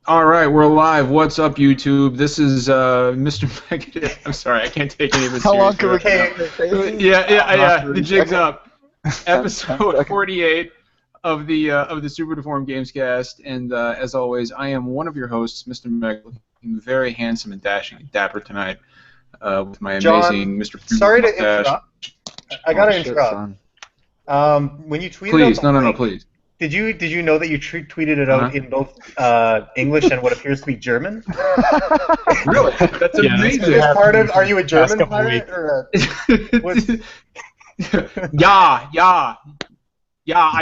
All right, we're live. What's up, YouTube? This is Mr. Megadeth. I'm sorry, I can't take any of it How long can we seriously. Yeah. The jig's up. Episode 48 of the Super Deformed Gamescast, and as always, I am one of your hosts, Mr. Megadeth, looking very handsome and dashing and dapper tonight with my amazing Mr. Sorry to interrupt. I gotta interrupt. When you tweeted, please, no, please. Did you know that you tweeted it out in both English and what appears to be German? Really? That's amazing. Is part of? Are you a German pirate or a? Yeah. I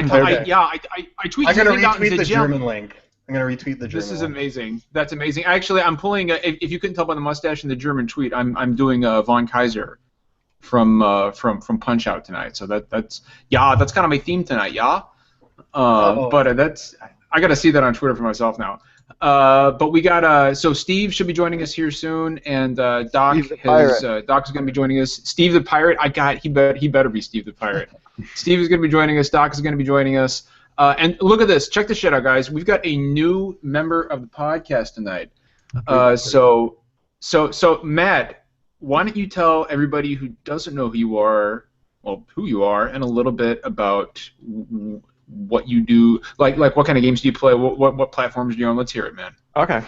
tweeted. I'm gonna retweet the German link. I'm gonna retweet the German. This is amazing. That's amazing. Actually, I'm pulling. If you couldn't tell by the mustache in the German tweet, I'm doing Von Kaiser from Punch Out tonight. So that's kind of my theme tonight. Yeah. But that's I got to see that on Twitter for myself now. But we got so Steve should be joining us here soon, and Doc is going to be joining us. Steve the Pirate, he better be Steve the Pirate. Steve is going to be joining us. Doc is going to be joining us. And look at this. Check this shit out, guys. We've got a new member of the podcast tonight. So Matt, why don't you tell everybody who doesn't know who you are, and a little bit about what you do, like what kind of games do you play, what platforms do you own? Let's hear it, man. Okay.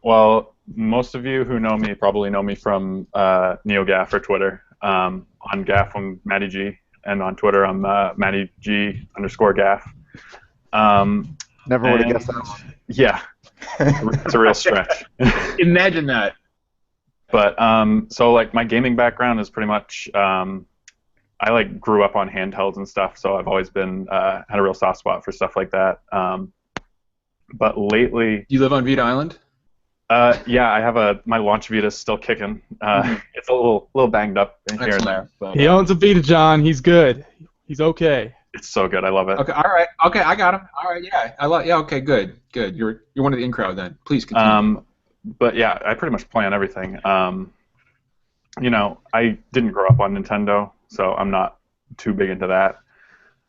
Well, most of you who know me probably know me from Nioh Gaff or Twitter. On Gaff, I'm Matty G, and on Twitter, I'm Matty G_Gaff. Never would have guessed that one. Yeah. It's a real stretch. Imagine that. But, so, like, my gaming background is pretty much... I grew up on handhelds and stuff, so I've always been had a real soft spot for stuff like that. But lately, you live on Vita Island? Yeah, I have my launch Vita's still kicking. It's a little banged up here and there. But, he owns a Vita, John. He's good. He's okay. It's so good. I love it. Okay, all right. Okay, I got him. All right, yeah, Yeah, okay, good. You're one of the in crowd then. Please continue. But yeah, I pretty much play on everything. You know, I didn't grow up on Nintendo, so I'm not too big into that.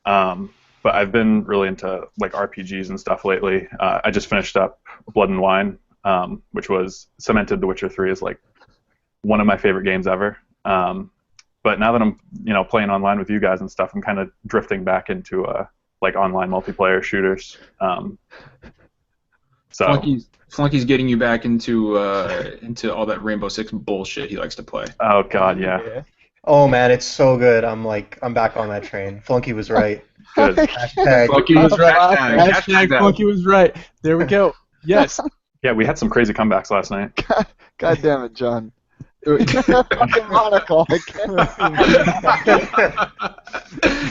But I've been really into like RPGs and stuff lately. I just finished up Blood and Wine, which was cemented The Witcher 3 as like one of my favorite games ever. But now that I'm playing online with you guys and stuff, I'm kind of drifting back into like online multiplayer shooters. So Flunky's getting you back into all that Rainbow Six bullshit he likes to play. Oh God, yeah. Oh man, it's so good. I'm back on that train. Flunky was right. Good. Hashtag. Flunky was right. Hashtag Flunky was right. There we go. Yes. Yeah, we had some crazy comebacks last night. God damn it, John. Fucking monocle.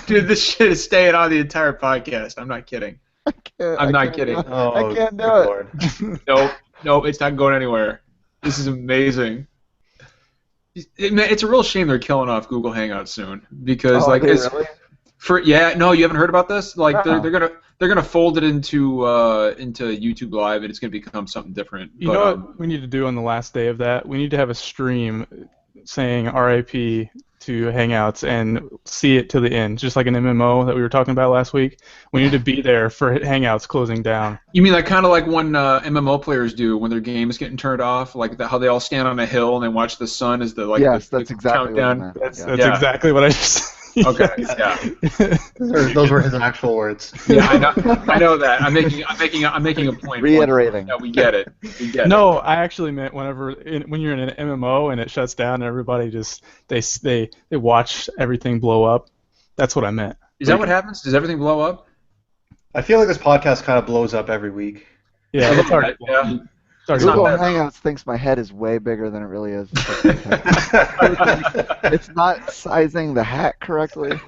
Dude, this shit is staying on the entire podcast. I'm not kidding. I'm not kidding. I can't do it. Nope, it's not going anywhere. This is amazing. It's a real shame they're killing off Google Hangouts soon because really? You haven't heard about this? Like they're gonna fold it into YouTube Live and it's gonna become something different. You know what we need to do on the last day of that? We need to have a stream saying RIP to Hangouts and see it to the end, just like an MMO that we were talking about last week. We need to be there for Hangouts closing down. You mean like kind of like when MMO players do when their game is getting turned off, like how they all stand on a hill and they watch the sun as the that's the exactly countdown. That's exactly what I just. Okay. Yeah. Those were his actual words. Yeah, I know that. I'm making a point. Reiterating. Yeah, we get it. No, I actually meant when you're in an MMO and it shuts down and everybody just they watch everything blow up. That's what I meant. Is that what happens? Does everything blow up? I feel like this podcast kind of blows up every week. Yeah, it's hard. Yeah. Google Hangouts thinks my head is way bigger than it really is. It's not sizing the hat correctly.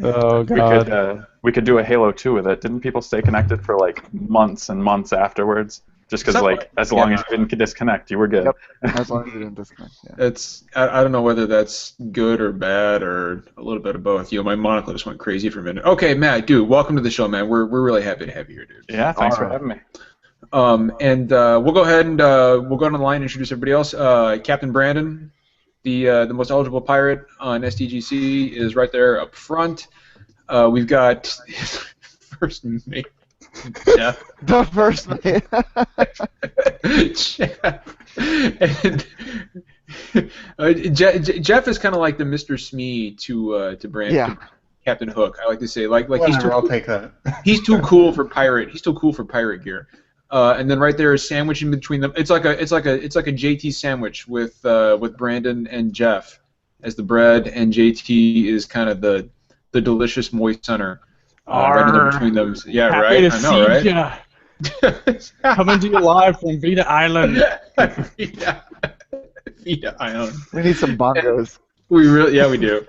Oh God. We could do a Halo 2 with it. Didn't people stay connected for like months and months afterwards? Just because as long as you didn't disconnect, you were good. Yep. As long as you didn't disconnect. Yeah. It's I don't know whether that's good or bad or a little bit of both. My monocle just went crazy for a minute. Okay, Matt, dude, welcome to the show, man. We're really happy to have you here, dude. Yeah, thanks for having me. And we'll go ahead and we'll go on the line and introduce everybody else. Captain Brandon, the most eligible pirate on STGC, is right there up front. We've got his first mate. Jeff. The first man. And, Jeff is kind of like the Mr. Smee to Brand Yeah. to Captain Hook. I like to say like he's Whatever, too I'll take that. he's too cool for pirate. He's too cool for pirate gear. And then right there is sandwich in between them. It's like a JT sandwich with Brandon and Jeff as the bread, and JT is kind of the delicious moist center. Right in there between them. Yeah, Happy right. to I know, right? see ya. Coming to you live from Vita Island. Vita Island. We need some bongos. We do.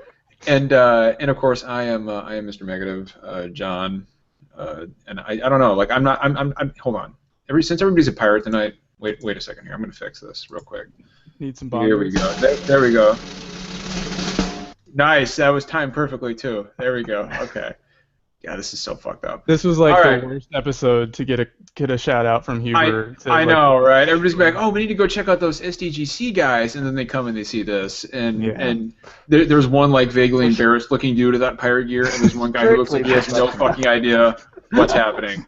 And of course I am Mr. Negative, John, and I don't know, like I'm hold on. Since everybody's a pirate tonight, wait a second here. I'm gonna fix this real quick. Need some bongos. Here we go. There we go. Nice. That was timed perfectly too. There we go. Okay. Yeah, this is so fucked up. This was like All the right. worst episode to get a shout out from Huber. I know, right? Everybody's gonna be like, "Oh, we need to go check out those SDGC guys," and then they come and they see this, and there's one like vaguely embarrassed looking dude with that pirate gear, and there's one guy who looks like he has no fucking idea what's happening.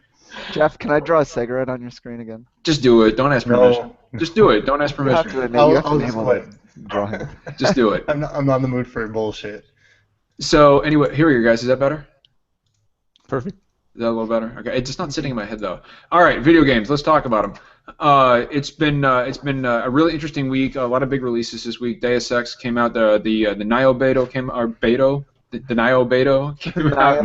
Jeff, can I draw a cigarette on your screen again? Just do it. Don't ask permission. Just do it. Don't ask You have to permission. admit, you have to I'll name just all quit. the drawing. Just do it. I'm not in the mood for bullshit. So anyway, here we go, guys. Is that better? Perfect. Is that a little better? Okay, it's just not sitting in my head though. All right, video games. Let's talk about them. It's been a really interesting week. A lot of big releases this week. Deus Ex came out. The Nioh beta came, or beta. The Nioh beta came out.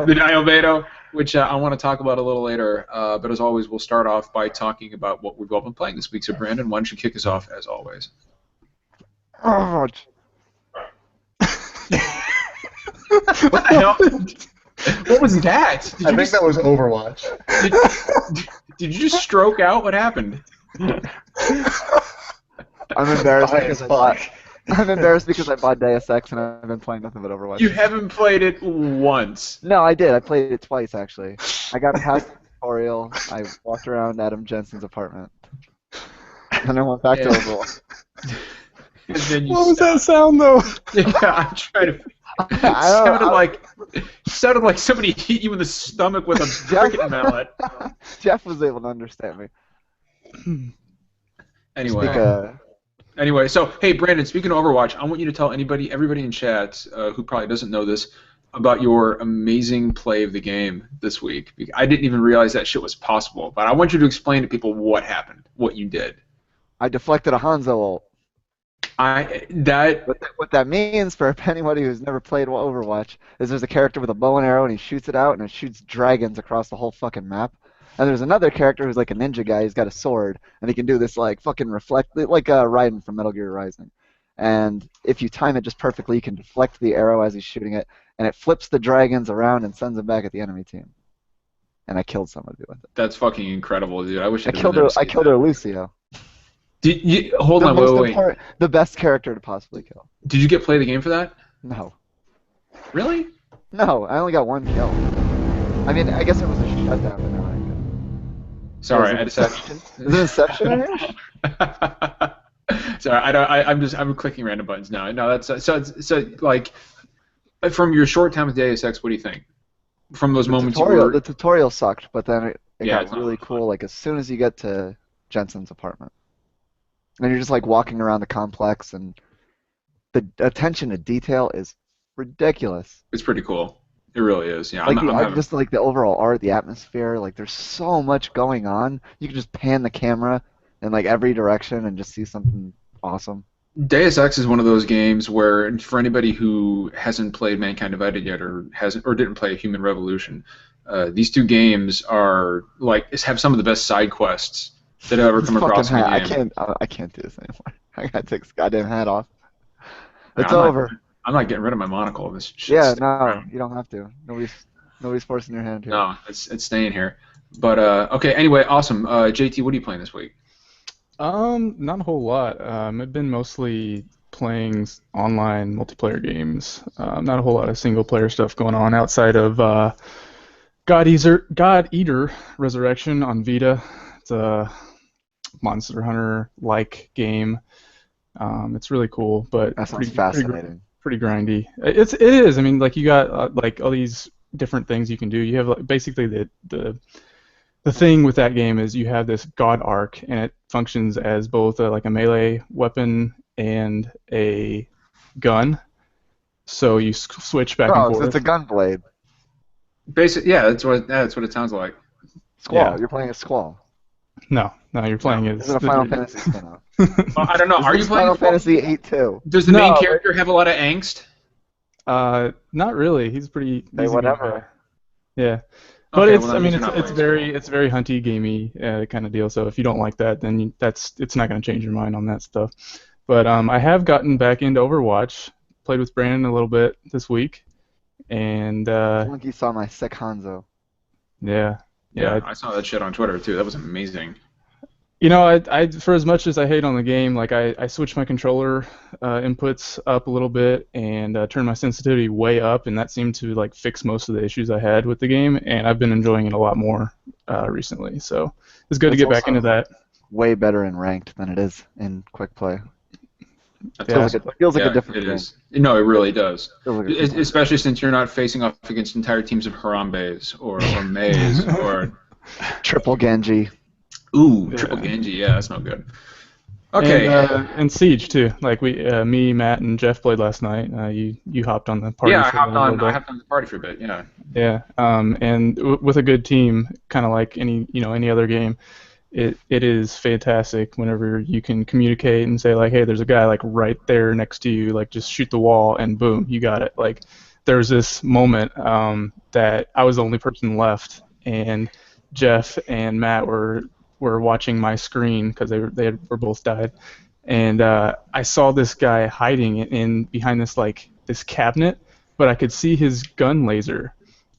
The Nioh beta, which I want to talk about a little later. But as always, we'll start off by talking about what we've all been playing this week. So Brandon, why don't you kick us off as always? Oh, What the hell? What was that? I think that was Overwatch. Did you just stroke out? What happened? I'm embarrassed because I'm embarrassed because I bought Deus Ex and I've been playing nothing but Overwatch. You haven't played it once. No, I did. I played it twice actually. I got past the tutorial. I walked around Adam Jensen's apartment, and I went back to Overwatch. And then you What was that sound though? Yeah, I'm trying to. It sounded like somebody hit you in the stomach with a cricket mallet. Jeff was able to understand me. Anyway, so hey, Brandon. Speaking of Overwatch, I want you to tell everybody in chat who probably doesn't know this about your amazing play of the game this week. I didn't even realize that shit was possible, but I want you to explain to people what happened, what you did. I deflected a Hanzo ult. What that means for anybody who's never played Overwatch is there's a character with a bow and arrow and he shoots it out and it shoots dragons across the whole fucking map. And there's another character who's like a ninja guy. He's got a sword and he can do this like fucking reflect, like Raiden from Metal Gear Rising. And if you time it just perfectly, you can deflect the arrow as he's shooting it, and it flips the dragons around and sends them back at the enemy team. And I killed somebody with it. That's fucking incredible, dude. I wish I killed her Lucio. Did you hold on? Wait. The best character to possibly kill. Did you get play the game for that? No. Really? No, I only got one kill. I mean, I guess it was a shutdown, but no, I got. Sorry, I just had. Is it Inception in here? Sorry, I'm clicking random buttons now. No, that's so like from your short time with Deus Ex, what do you think? From those moments the tutorial sucked, but then it Yeah, got really cool. Like as soon as you get to Jensen's apartment, and you're just like walking around the complex, and the attention to detail is ridiculous. It's pretty cool. It really is. Yeah. Like just like the overall art, the atmosphere. Like there's so much going on. You can just pan the camera in like every direction and just see something awesome. Deus Ex is one of those games where, for anybody who hasn't played Mankind Divided yet, or didn't play Human Revolution, these two games are have some of the best side quests that I've ever come across in a game. I can't do this anymore. I gotta take this goddamn hat off. It's I'm over. I'm not getting rid of my monocle. This shit's Yeah, sticking no, around. you don't have to. Nobody's forcing your hand here. No, it's staying here. But okay. Anyway, awesome. JT, what are you playing this week? Not a whole lot. I've been mostly playing online multiplayer games. Not a whole lot of single player stuff going on outside of God Eater Resurrection on Vita. It's a Monster Hunter-like game. It's really cool, but That sounds fascinating. pretty grindy. It is. I mean, like you got like all these different things you can do. You have like, basically the the thing with that game is you have this God Arc, and it functions as both like a melee weapon and a gun. So you switch back and Oh, so forth. it's a gunblade. Yeah, that's what it sounds like. Squall. Yeah. You're playing a Squall. No, you're playing as Is it a Final Fantasy spin-off? Well, I don't know. Are you playing Final Fantasy 8 too? Does the No, main but- character have a lot of angst? Not really. He's pretty. Hey, easy whatever. guy. Yeah. But Okay, it's, well, that I mean, means you're not it's playing very hunty gamey kind of deal. So if you don't like that, then it's not going to change your mind on that stuff. But I have gotten back into Overwatch. Played with Brandon a little bit this week, and Flunky saw my sick Hanzo. yeah. Yeah, I saw that shit on Twitter too. That was amazing. You know, I for as much as I hate on the game, like I switched my controller inputs up a little bit and turned my sensitivity way up, and that seemed to like fix most of the issues I had with the game, and I've been enjoying it a lot more recently. So it's good to It's get back into that. Way better in ranked than it is in quick play. That's Yeah. awesome. Feels like Yeah, a different it game. is. No, it really does. Feels like a different game. Especially since you're not facing off against entire teams of Harambes or Mays or Triple Genji. ooh, Yeah. triple Genji. Yeah, that's no good. Okay. And Siege too. Like me, Matt, and Jeff played last night. You hopped on the party. yeah, I for a hopped little on. bit. I hopped on the party for a bit. Yeah. Yeah, and with a good team, kind of like any other game, it is fantastic whenever you can communicate and say like, hey, there's a guy like right there next to you, like just shoot the wall and boom, you got it. Like there's this moment that I was the only person left, and Jeff and Matt were watching my screen because were both died, and I saw this guy hiding in behind this cabinet, but I could see his gun laser,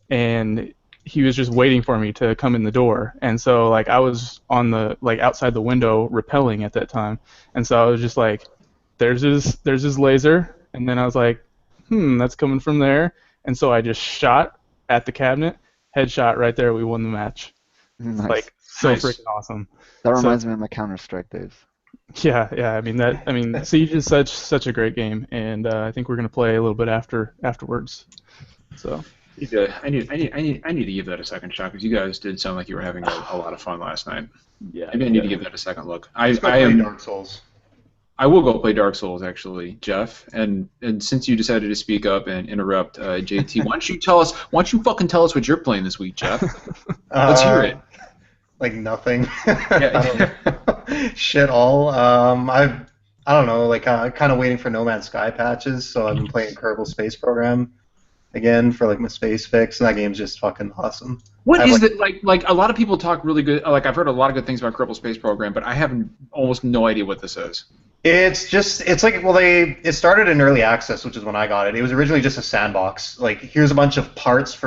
and he was just waiting for me to come in the door, and so like I was on the outside the window rappelling at that time, and so I was just like, there's his laser, and then I was like, that's coming from there, and so I just shot at the cabinet, headshot right there, we won the match. Nice. Like so Nice. freaking awesome. That reminds me of my Counter-Strike days. Yeah. I mean Siege is such a great game, and I think we're gonna play a little bit afterwards. So. I need to give that a second shot because you guys did sound like you were having a lot of fun last night. Yeah. Maybe I need to give that a second look. I Play am. Dark Souls. I will go play Dark Souls actually, Jeff. And since you decided to speak up and interrupt JT, why don't you fucking tell us what you're playing this week, Jeff? Let's hear it. Like nothing. Yeah. I don't know. Shit all. I don't know. Like kind of waiting for No Man's Sky patches. So I've been playing Kerbal Space Program again for like my space fix, and that game's just fucking awesome. What I've is it like? A lot of people talk really good. Like I've heard a lot of good things about Kerbal Space Program, but I have almost no idea what this is. It's like, well, it started in early access, which is when I got it. It was originally just a sandbox. Like, here's a bunch of parts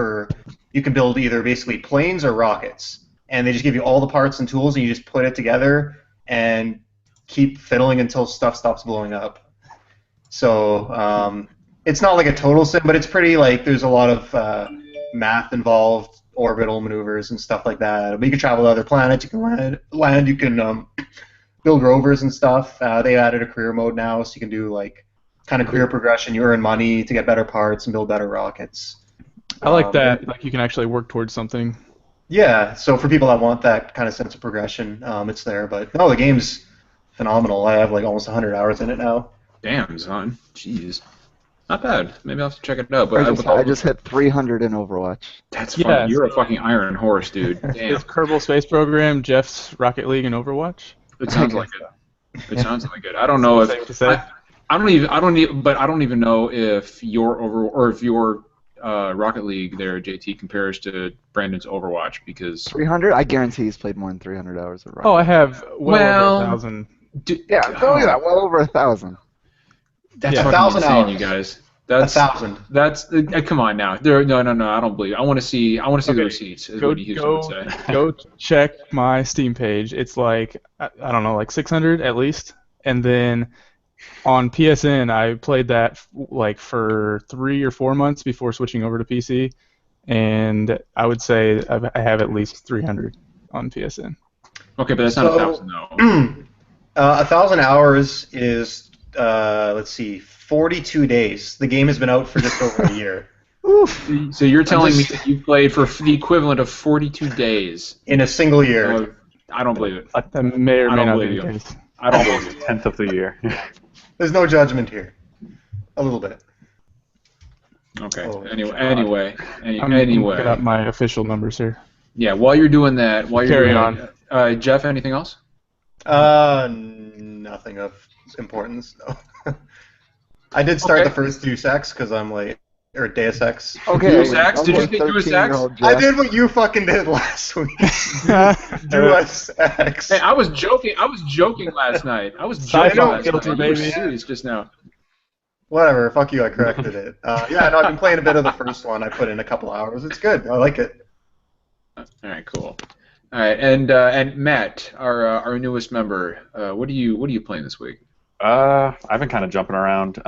you can build either basically planes or rockets, and they just give you all the parts and tools, and you just put it together and keep fiddling until stuff stops blowing up. So it's not like a total sim, but it's pretty like there's a lot of math involved, orbital maneuvers and stuff like that. But you can travel to other planets. You can land. You can build rovers and stuff. They added a career mode now, so you can do like kind of career progression. You earn money to get better parts and build better rockets. I like that. Like you can actually work towards something. Yeah, so for people that want that kind of sense of progression, it's there. But no, the game's phenomenal. I have like almost 100 hours in it now. Damn, son. Jeez. Not bad. Maybe I'll have to check it out. But I just hit 300 in Overwatch. That's Yeah, fun. You're a fucking iron horse, dude. Damn. Is Kerbal Space Program Jeff's Rocket League and Overwatch? It sounds like it. It sounds like it. I don't know Safe to if say? I don't even know if your Rocket League there, JT, compares to Brandon's Overwatch because 300? I guarantee he's played more than 300 hours of Rocket. Oh, I have Well, over 1,000. Yeah, look at that. Well over 1,000. That's Yeah. fucking 1,000 insane, hours. you guys. 1,000. That's come on now. No, I don't believe. I want to see the Okay, receipts. Is what Houston would say. Go check my Steam page. It's like I don't know, like 600 at least. And then on PSN, I played that like for 3 or 4 months before switching over to PC, and I would say I have at least 300 on PSN. Okay, but that's not 1,000 though. 1,000 hours is let's see, 42 days. The game has been out for just over a year. Oof. So you're telling me just- that you played for the equivalent of 42 days? in a single year. I don't believe it. That may or I may don't not believe be the you. case. I don't believe Almost it. a tenth of the year. There's no judgment here. A little bit. Okay. Oh, Anyway. I'm looking up my official numbers here. Yeah. While you're doing that, Carry on. Jeff, anything else? Nothing of importance. No. I did start Okay. the first Deus Ex because I'm like, or Deus Ex. Okay. Deus Ex? Did you say Deus Ex? 13-year-old I Jeff. did what you fucking did last week. Deus Ex. Hey, I was joking. I was joking last night. I was Side joking note last filter, night. You were baby. serious just now. Whatever. Fuck you. I corrected it. Yeah. No, I've been playing a bit of the first one. I put in a couple hours. It's good. I like it. All right, cool. All right, and Matt, our newest member, what are you playing this week? I've been kind of jumping around.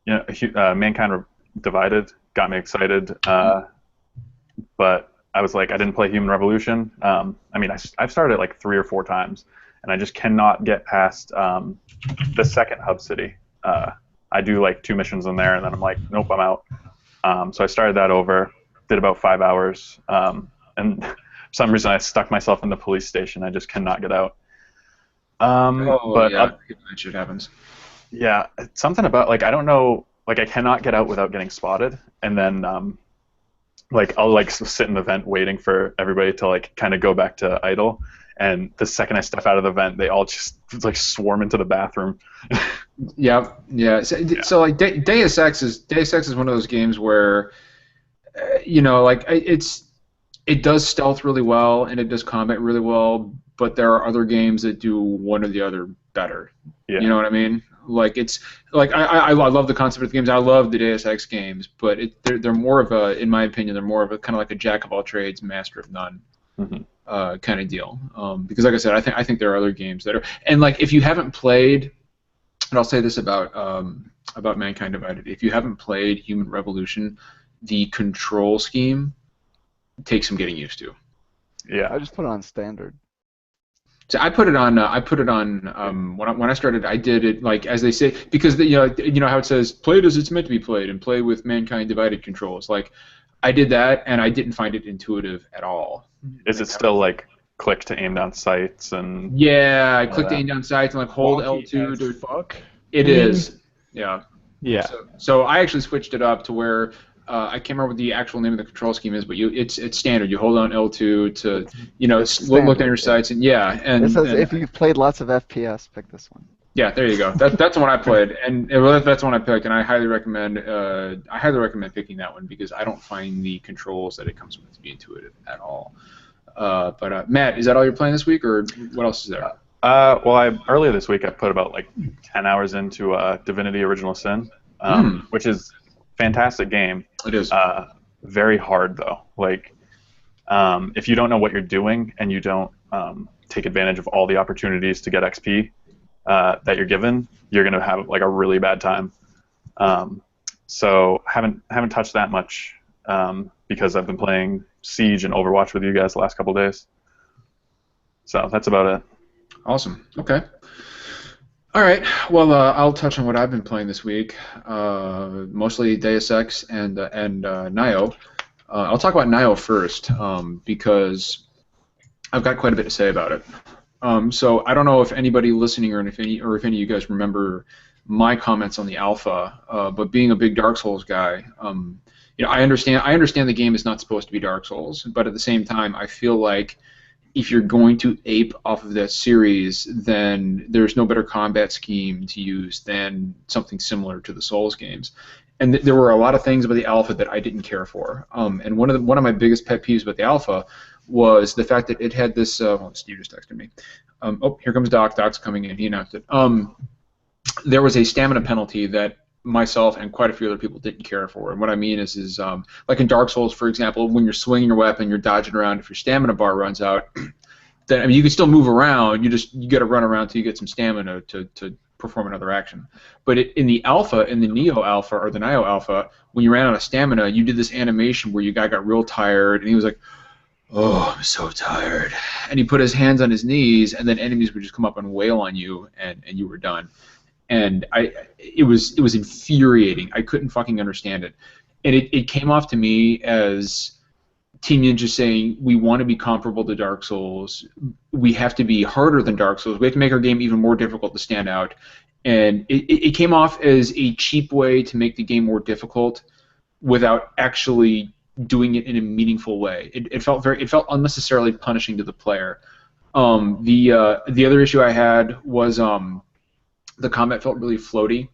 Mankind Divided got me excited, but I was like, I didn't play Human Revolution. I mean, I've started it like 3 or 4 times, and I just cannot get past the second hub city. I do like 2 missions in there, and then I'm like, nope, I'm out. So I started that over, did about 5 hours, and for some reason I stuck myself in the police station. I just cannot get out. But yeah, that shit happens. yeah, it's something about like I don't know, like I cannot get out without getting spotted, and then like I'll like sit in the vent waiting for everybody to like kind of go back to idle, and the second I step out of the vent, they all just like swarm into the bathroom. Yeah. So like Deus Ex is one of those games where, like it does stealth really well and it does combat really well, but there are other games that do one or the other better. Yeah. You know what I mean? Like it's like I love the concept of the games. I love the Deus Ex games, but they're more of a, in my opinion, they're more of a kind of like a jack of all trades, master of none. Mm-hmm. Kind of deal. Because like I said, I think there are other games that are, and like if you haven't played, and I'll say this about Mankind Divided, if you haven't played Human Revolution, the control scheme takes some getting used to. Yeah. I just put it on standard. So I put it on when I started. I did it like as they say, because you know how it says play it as it's meant to be played and play with Mankind Divided controls. Like I did that and I didn't find it intuitive at all. Is it still like click to aim down sights and? Yeah, I clicked aim down sights and like hold L2 to. Fuck. It is. Yeah. Yeah. So I actually switched it up to where I can't remember what the actual name of the control scheme is, but it's standard. You hold on L2 to look down your sights and It says if you've played lots of FPS, pick this one. Yeah, there you go. That's the one I played, and that's the one I picked, and I highly recommend picking that one because I don't find the controls that it comes with to be intuitive at all. But Matt, is that all you're playing this week, or what else is there? Well, earlier this week I put about like 10 hours into Divinity: Original Sin, which is a fantastic game. It is. Very hard though. Like, if you don't know what you're doing and you don't take advantage of all the opportunities to get XP that you're given, you're gonna have like a really bad time. So haven't touched that much because I've been playing Siege and Overwatch with you guys the last couple days. So that's about it. Awesome. Okay. All right. Well, I'll touch on what I've been playing this week. Mostly Deus Ex and Nioh. I'll talk about Nioh first because I've got quite a bit to say about it. So I don't know if anybody listening or if any of you guys remember my comments on the alpha. But being a big Dark Souls guy, I understand the game is not supposed to be Dark Souls, but at the same time, I feel like if you're going to ape off of that series, then there's no better combat scheme to use than something similar to the Souls games. And there were a lot of things about the alpha that I didn't care for. And one of my biggest pet peeves about the alpha was the fact that it had this. Steve just texted me. Here comes Doc. Doc's coming in. He announced it. There was a stamina penalty that myself and quite a few other people didn't care for. And what I mean is like in Dark Souls, for example, when you're swinging your weapon, you're dodging around. If your stamina bar runs out, then you can still move around. You got to run around till you get some stamina to perform another action. But in the alpha, in the Nioh alpha or the Nioh alpha, when you ran out of stamina, you did this animation where your guy got real tired and he was like, "Oh, I'm so tired," and he put his hands on his knees, and then enemies would just come up and wail on you, and you were done. And it was infuriating. I couldn't fucking understand it. and it came off to me as Team Ninja saying we want to be comparable to Dark Souls. We have to be harder than Dark Souls. We have to make our game even more difficult to stand out. And it came off as a cheap way to make the game more difficult without actually doing it in a meaningful way. It felt unnecessarily punishing to the player. The other issue I had was the combat felt really floaty.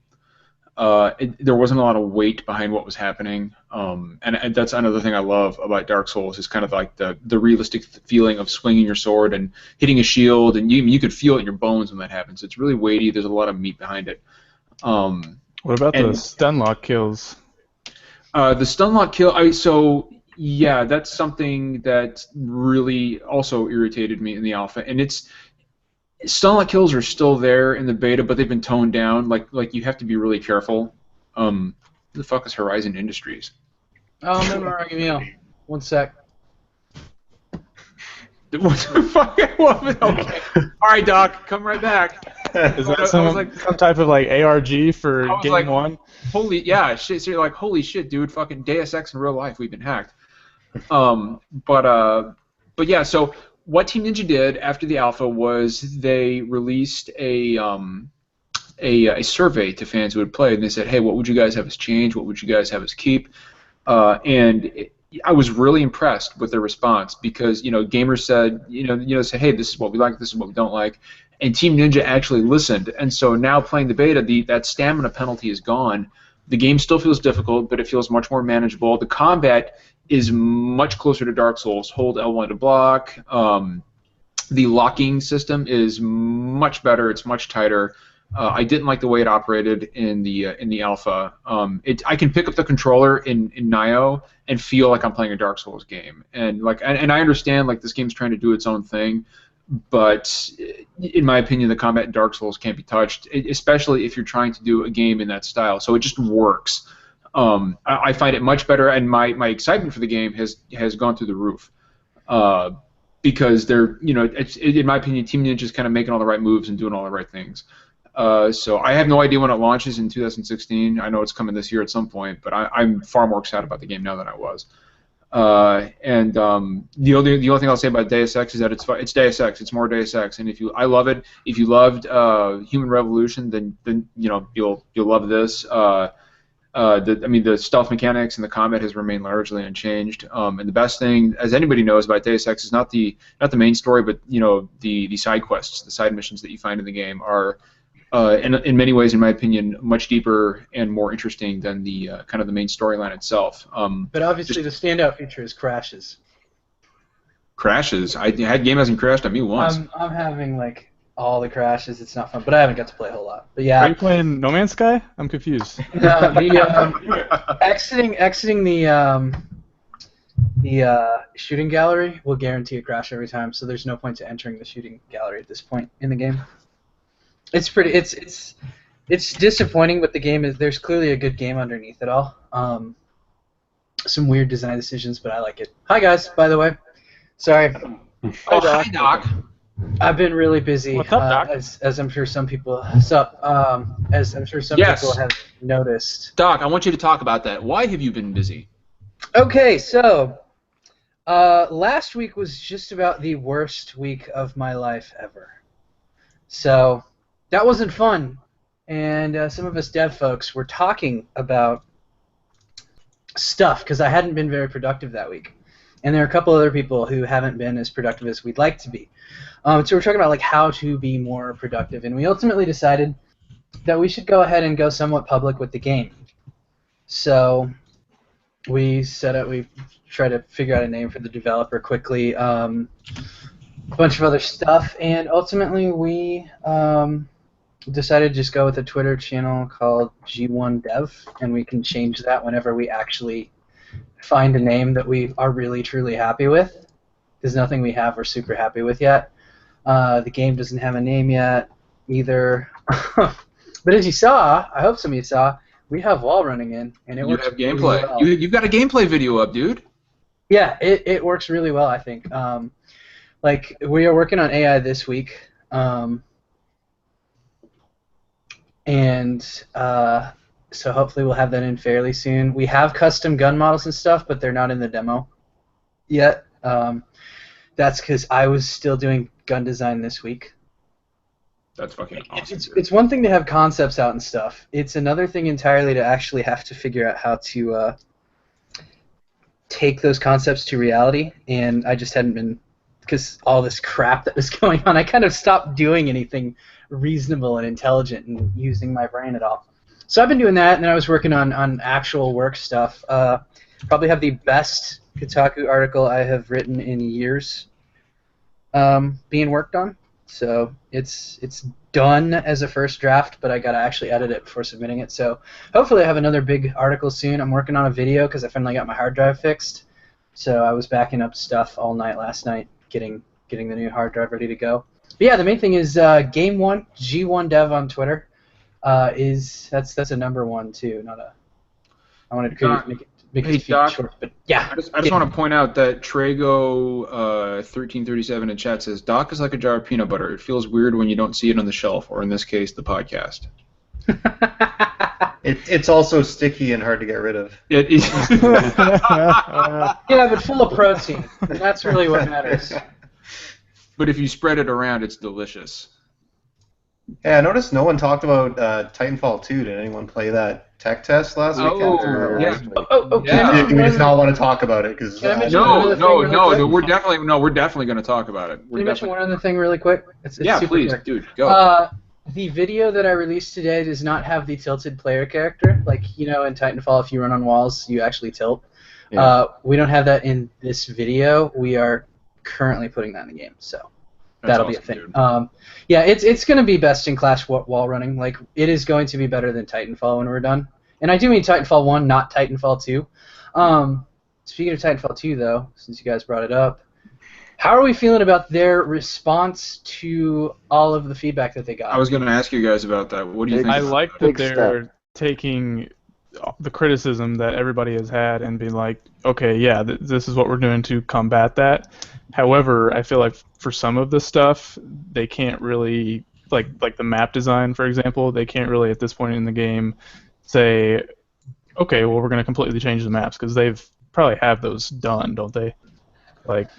There wasn't a lot of weight behind what was happening, and that's another thing I love about Dark Souls is kind of like the realistic feeling of swinging your sword and hitting a shield, and you could feel it in your bones when that happens. It's really weighty. There's a lot of meat behind it. What about the stun lock kills? The stun lock kill. Yeah, that's something that really also irritated me in the alpha, and stun lock kills are still there in the beta, but they've been toned down. Like you have to be really careful. Who the fuck is Horizon Industries? Oh, I'm in Nioh. 1 sec. What the fuck? Okay. All right, Doc, come right back. Is that some type of like ARG for game like, 1? Yeah, shit. So you're like, holy shit, dude, fucking Deus Ex in real life, we've been hacked. But yeah, so what Team Ninja did after the alpha was they released a survey to fans who had played, and they said, hey, what would you guys have us change? What would you guys have us keep? I was really impressed with their response because gamers said said, hey, this is what we like, this is what we don't like, and Team Ninja actually listened. And so now playing the beta, that stamina penalty is gone. The game still feels difficult, but it feels much more manageable. The combat is much closer to Dark Souls. Hold L1 to block. The locking system is much better. It's much tighter. I didn't like the way it operated in the alpha. I can pick up the controller in Nioh and feel like I'm playing a Dark Souls game. And I understand like this game's trying to do its own thing, but in my opinion, the combat in Dark Souls can't be touched, especially if you're trying to do a game in that style. So it just works. I find it much better, and my excitement for the game has gone through the roof. Because they're, in my opinion, Team Ninja's kind of making all the right moves and doing all the right things. So I have no idea when it launches in 2016. I know it's coming this year at some point, but I'm far more excited about the game now than I was. And the only thing I'll say about Deus Ex is that it's Deus Ex. It's more Deus Ex, and I love it. If you loved Human Revolution, then you'll love this. The stealth mechanics and the combat has remained largely unchanged. And the best thing, as anybody knows about Deus Ex, is not the main story, but the side quests, the side missions that you find in the game are, in many ways, in my opinion, much deeper and more interesting than the kind of the main storyline itself. But obviously, the standout feature is crashes. Crashes? I had game hasn't crashed on me once. I'm having like all the crashes. It's not fun, but I haven't got to play a whole lot. But yeah. Are you playing No Man's Sky? I'm confused. No, exiting the shooting gallery will guarantee a crash every time. So there's no point to entering the shooting gallery at this point in the game. It's pretty. It's disappointing, but the game is. There's clearly a good game underneath it all. Some weird design decisions, but I like it. Hi guys, by the way. Sorry. Hi Doc. I've been really busy. What's up, Doc? As I'm sure some people. As I'm sure some people have noticed. Doc, I want you to talk about that. Why have you been busy? Okay, so last week was just about the worst week of my life ever. So that wasn't fun, and some of us dev folks were talking about stuff because I hadn't been very productive that week, and there are a couple other people who haven't been as productive as we'd like to be. So we're talking about like how to be more productive, and we ultimately decided that we should go ahead and go somewhat public with the game. So we tried to figure out a name for the developer quickly, a bunch of other stuff, and ultimately we decided to just go with a Twitter channel called G1Dev, and we can change that whenever we actually find a name that we are really truly happy with. There's nothing we have we're super happy with yet. The game doesn't have a name yet either. But as you saw, I hope some of you saw, we have wall running in, and it works. You have gameplay. Really well. You've got a gameplay video up, dude. Yeah, it works really well, I think. Like, we are working on AI this week, and So hopefully we'll have that in fairly soon. We have custom gun models and stuff, but they're not in the demo yet. That's because I was still doing gun design this week. That's fucking awesome. It's one thing to have concepts out and stuff. It's another thing entirely to actually have to figure out how to take those concepts to reality, and I just hadn't been, because all this crap that was going on, I kind of stopped doing anything reasonable and intelligent and using my brain at all. So I've been doing that, and then I was working on actual work stuff. Probably have the best Kotaku article I have written in years being worked on. So it's done as a first draft, but I got to actually edit it before submitting it. So hopefully I have another big article soon. I'm working on a video because I finally got my hard drive fixed. So I was backing up stuff all night last night, getting the new hard drive ready to go. But yeah, the main thing is Game1, G1 Dev on Twitter. That's a number one too, not a. I wanted to make it Doc, short, but yeah. I just want to point out that Trago 1337 in chat says Doc is like a jar of peanut butter. It feels weird when you don't see it on the shelf, or in this case, the podcast. It's also sticky and hard to get rid of. It is. Yeah, but full of protein. That's really what matters. But if you spread it around, it's delicious. Yeah, I noticed no one talked about Titanfall 2. Did anyone play that tech test last weekend? Yeah. Yeah. Do we just not want to talk about it? Cause, Can I mention one other thing really quick? We're definitely going to talk about it. Can you mention one other thing really quick? It's Yeah, super please, quick. dude, go. The video that I released today does not have the tilted player character. Like, you know, in Titanfall, if you run on walls, you actually tilt. Yeah. We don't have that in this video. We are currently putting that in the game, so that'll be a thing. Dude. Yeah, it's going to be best in class wall running. Like, it is going to be better than Titanfall when we're done. And I do mean Titanfall 1, not Titanfall 2. Speaking of Titanfall 2, though, since you guys brought it up, how are we feeling about their response to all of the feedback that they got? I was going to ask you guys about that. What do you think? I about like that? that Big they're taking the criticism that everybody has had and being like, okay, yeah, this is what we're doing to combat that. However, I feel like for some of the stuff, they can't really, like the map design, for example, they can't really at this point in the game say, okay, well, we're going to completely change the maps, because they've probably have those done, don't they? Like,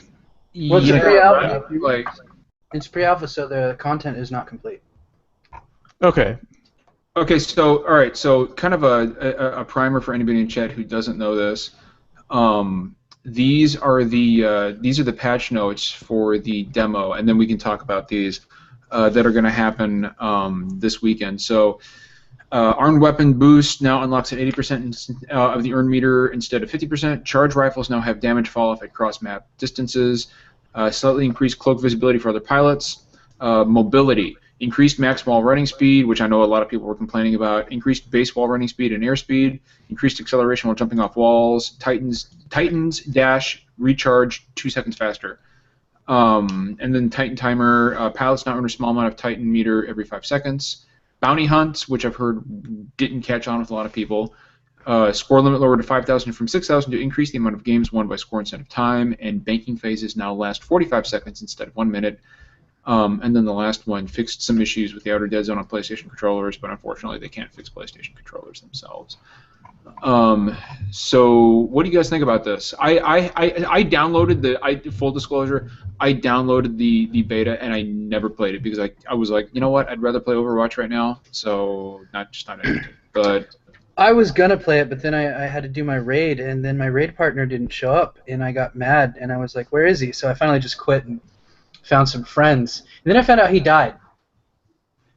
Well, Yeah, it's pre-alpha. right. Like, It's pre-alpha, so the content is not complete. okay, okay, so all right, so kind of a primer for anybody in chat who doesn't know this. These are the patch notes for the demo, and then we can talk about these that are going to happen this weekend. So, armed weapon boost now unlocks at 80% of the earn meter instead of 50%. Charge rifles now have damage fall off at cross map distances. Slightly increased cloak visibility for other pilots. Mobility. Increased max wall running speed, which I know a lot of people were complaining about. Increased base wall running speed and airspeed. Increased acceleration while jumping off walls. Titans dash recharge 2 seconds faster. And then Titan timer. Pilots now earn a small amount of Titan meter every 5 seconds. Bounty hunts, which I've heard didn't catch on with a lot of people. Score limit lowered to 5,000 from 6,000 to increase the amount of games won by score instead of time. And banking phases now last 45 seconds instead of 1 minute. And then the last one fixed some issues with the outer dead zone on PlayStation controllers, but unfortunately they can't fix PlayStation controllers themselves. So what do you guys think about this? I downloaded full disclosure, I downloaded the beta and I never played it because I was like, you know what, I'd rather play Overwatch right now, so not anything. But I was gonna play it, but then I had to do my raid, and then my raid partner didn't show up, and I got mad, and I was like, where is he? So I finally just quit and found some friends. And then I found out he died.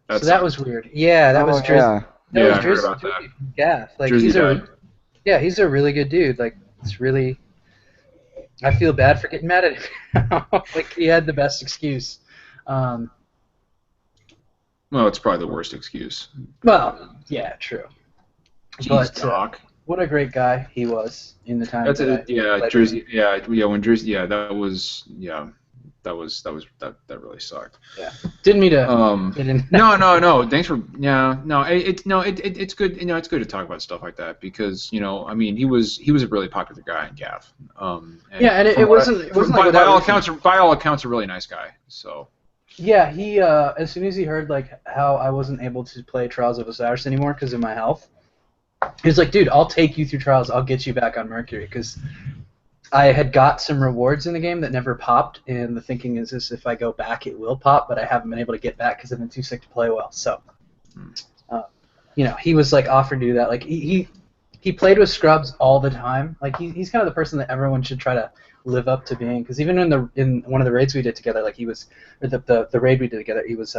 So that was weird. Yeah, that was Drizzy. Yeah. Yeah, I heard Drizzy about that. from Gaff. Like, Drizzy died. he's a really good dude. Like, it's really. I feel bad for getting mad at him. Like, he had the best excuse. Well, it's probably the worst excuse. Well, yeah, true. Jeez, But Doc. what a great guy he was in the time. That's that it. I Yeah, played Jersey. Yeah, when Jersey. Yeah, that really sucked. Yeah. Didn't mean to. Didn't. No. Thanks for. Yeah, no. It's good. You know, it's good to talk about stuff like that because I mean, he was a really popular guy in Gaff. And it wasn't like by all accounts, a really nice guy. So. Yeah, he as soon as he heard like how I wasn't able to play Trials of Osiris anymore because of my health, He was like, dude, I'll take you through trials. I'll get you back on Mercury because I had got some rewards in the game that never popped, and the thinking is this: if I go back, it will pop, but I haven't been able to get back because I've been too sick to play well. So, he was like offered to do that. Like he played with scrubs all the time. Like he's kind of the person that everyone should try to live up to being. Because even in one of the raids we did together, like he was, or the raid we did together, he was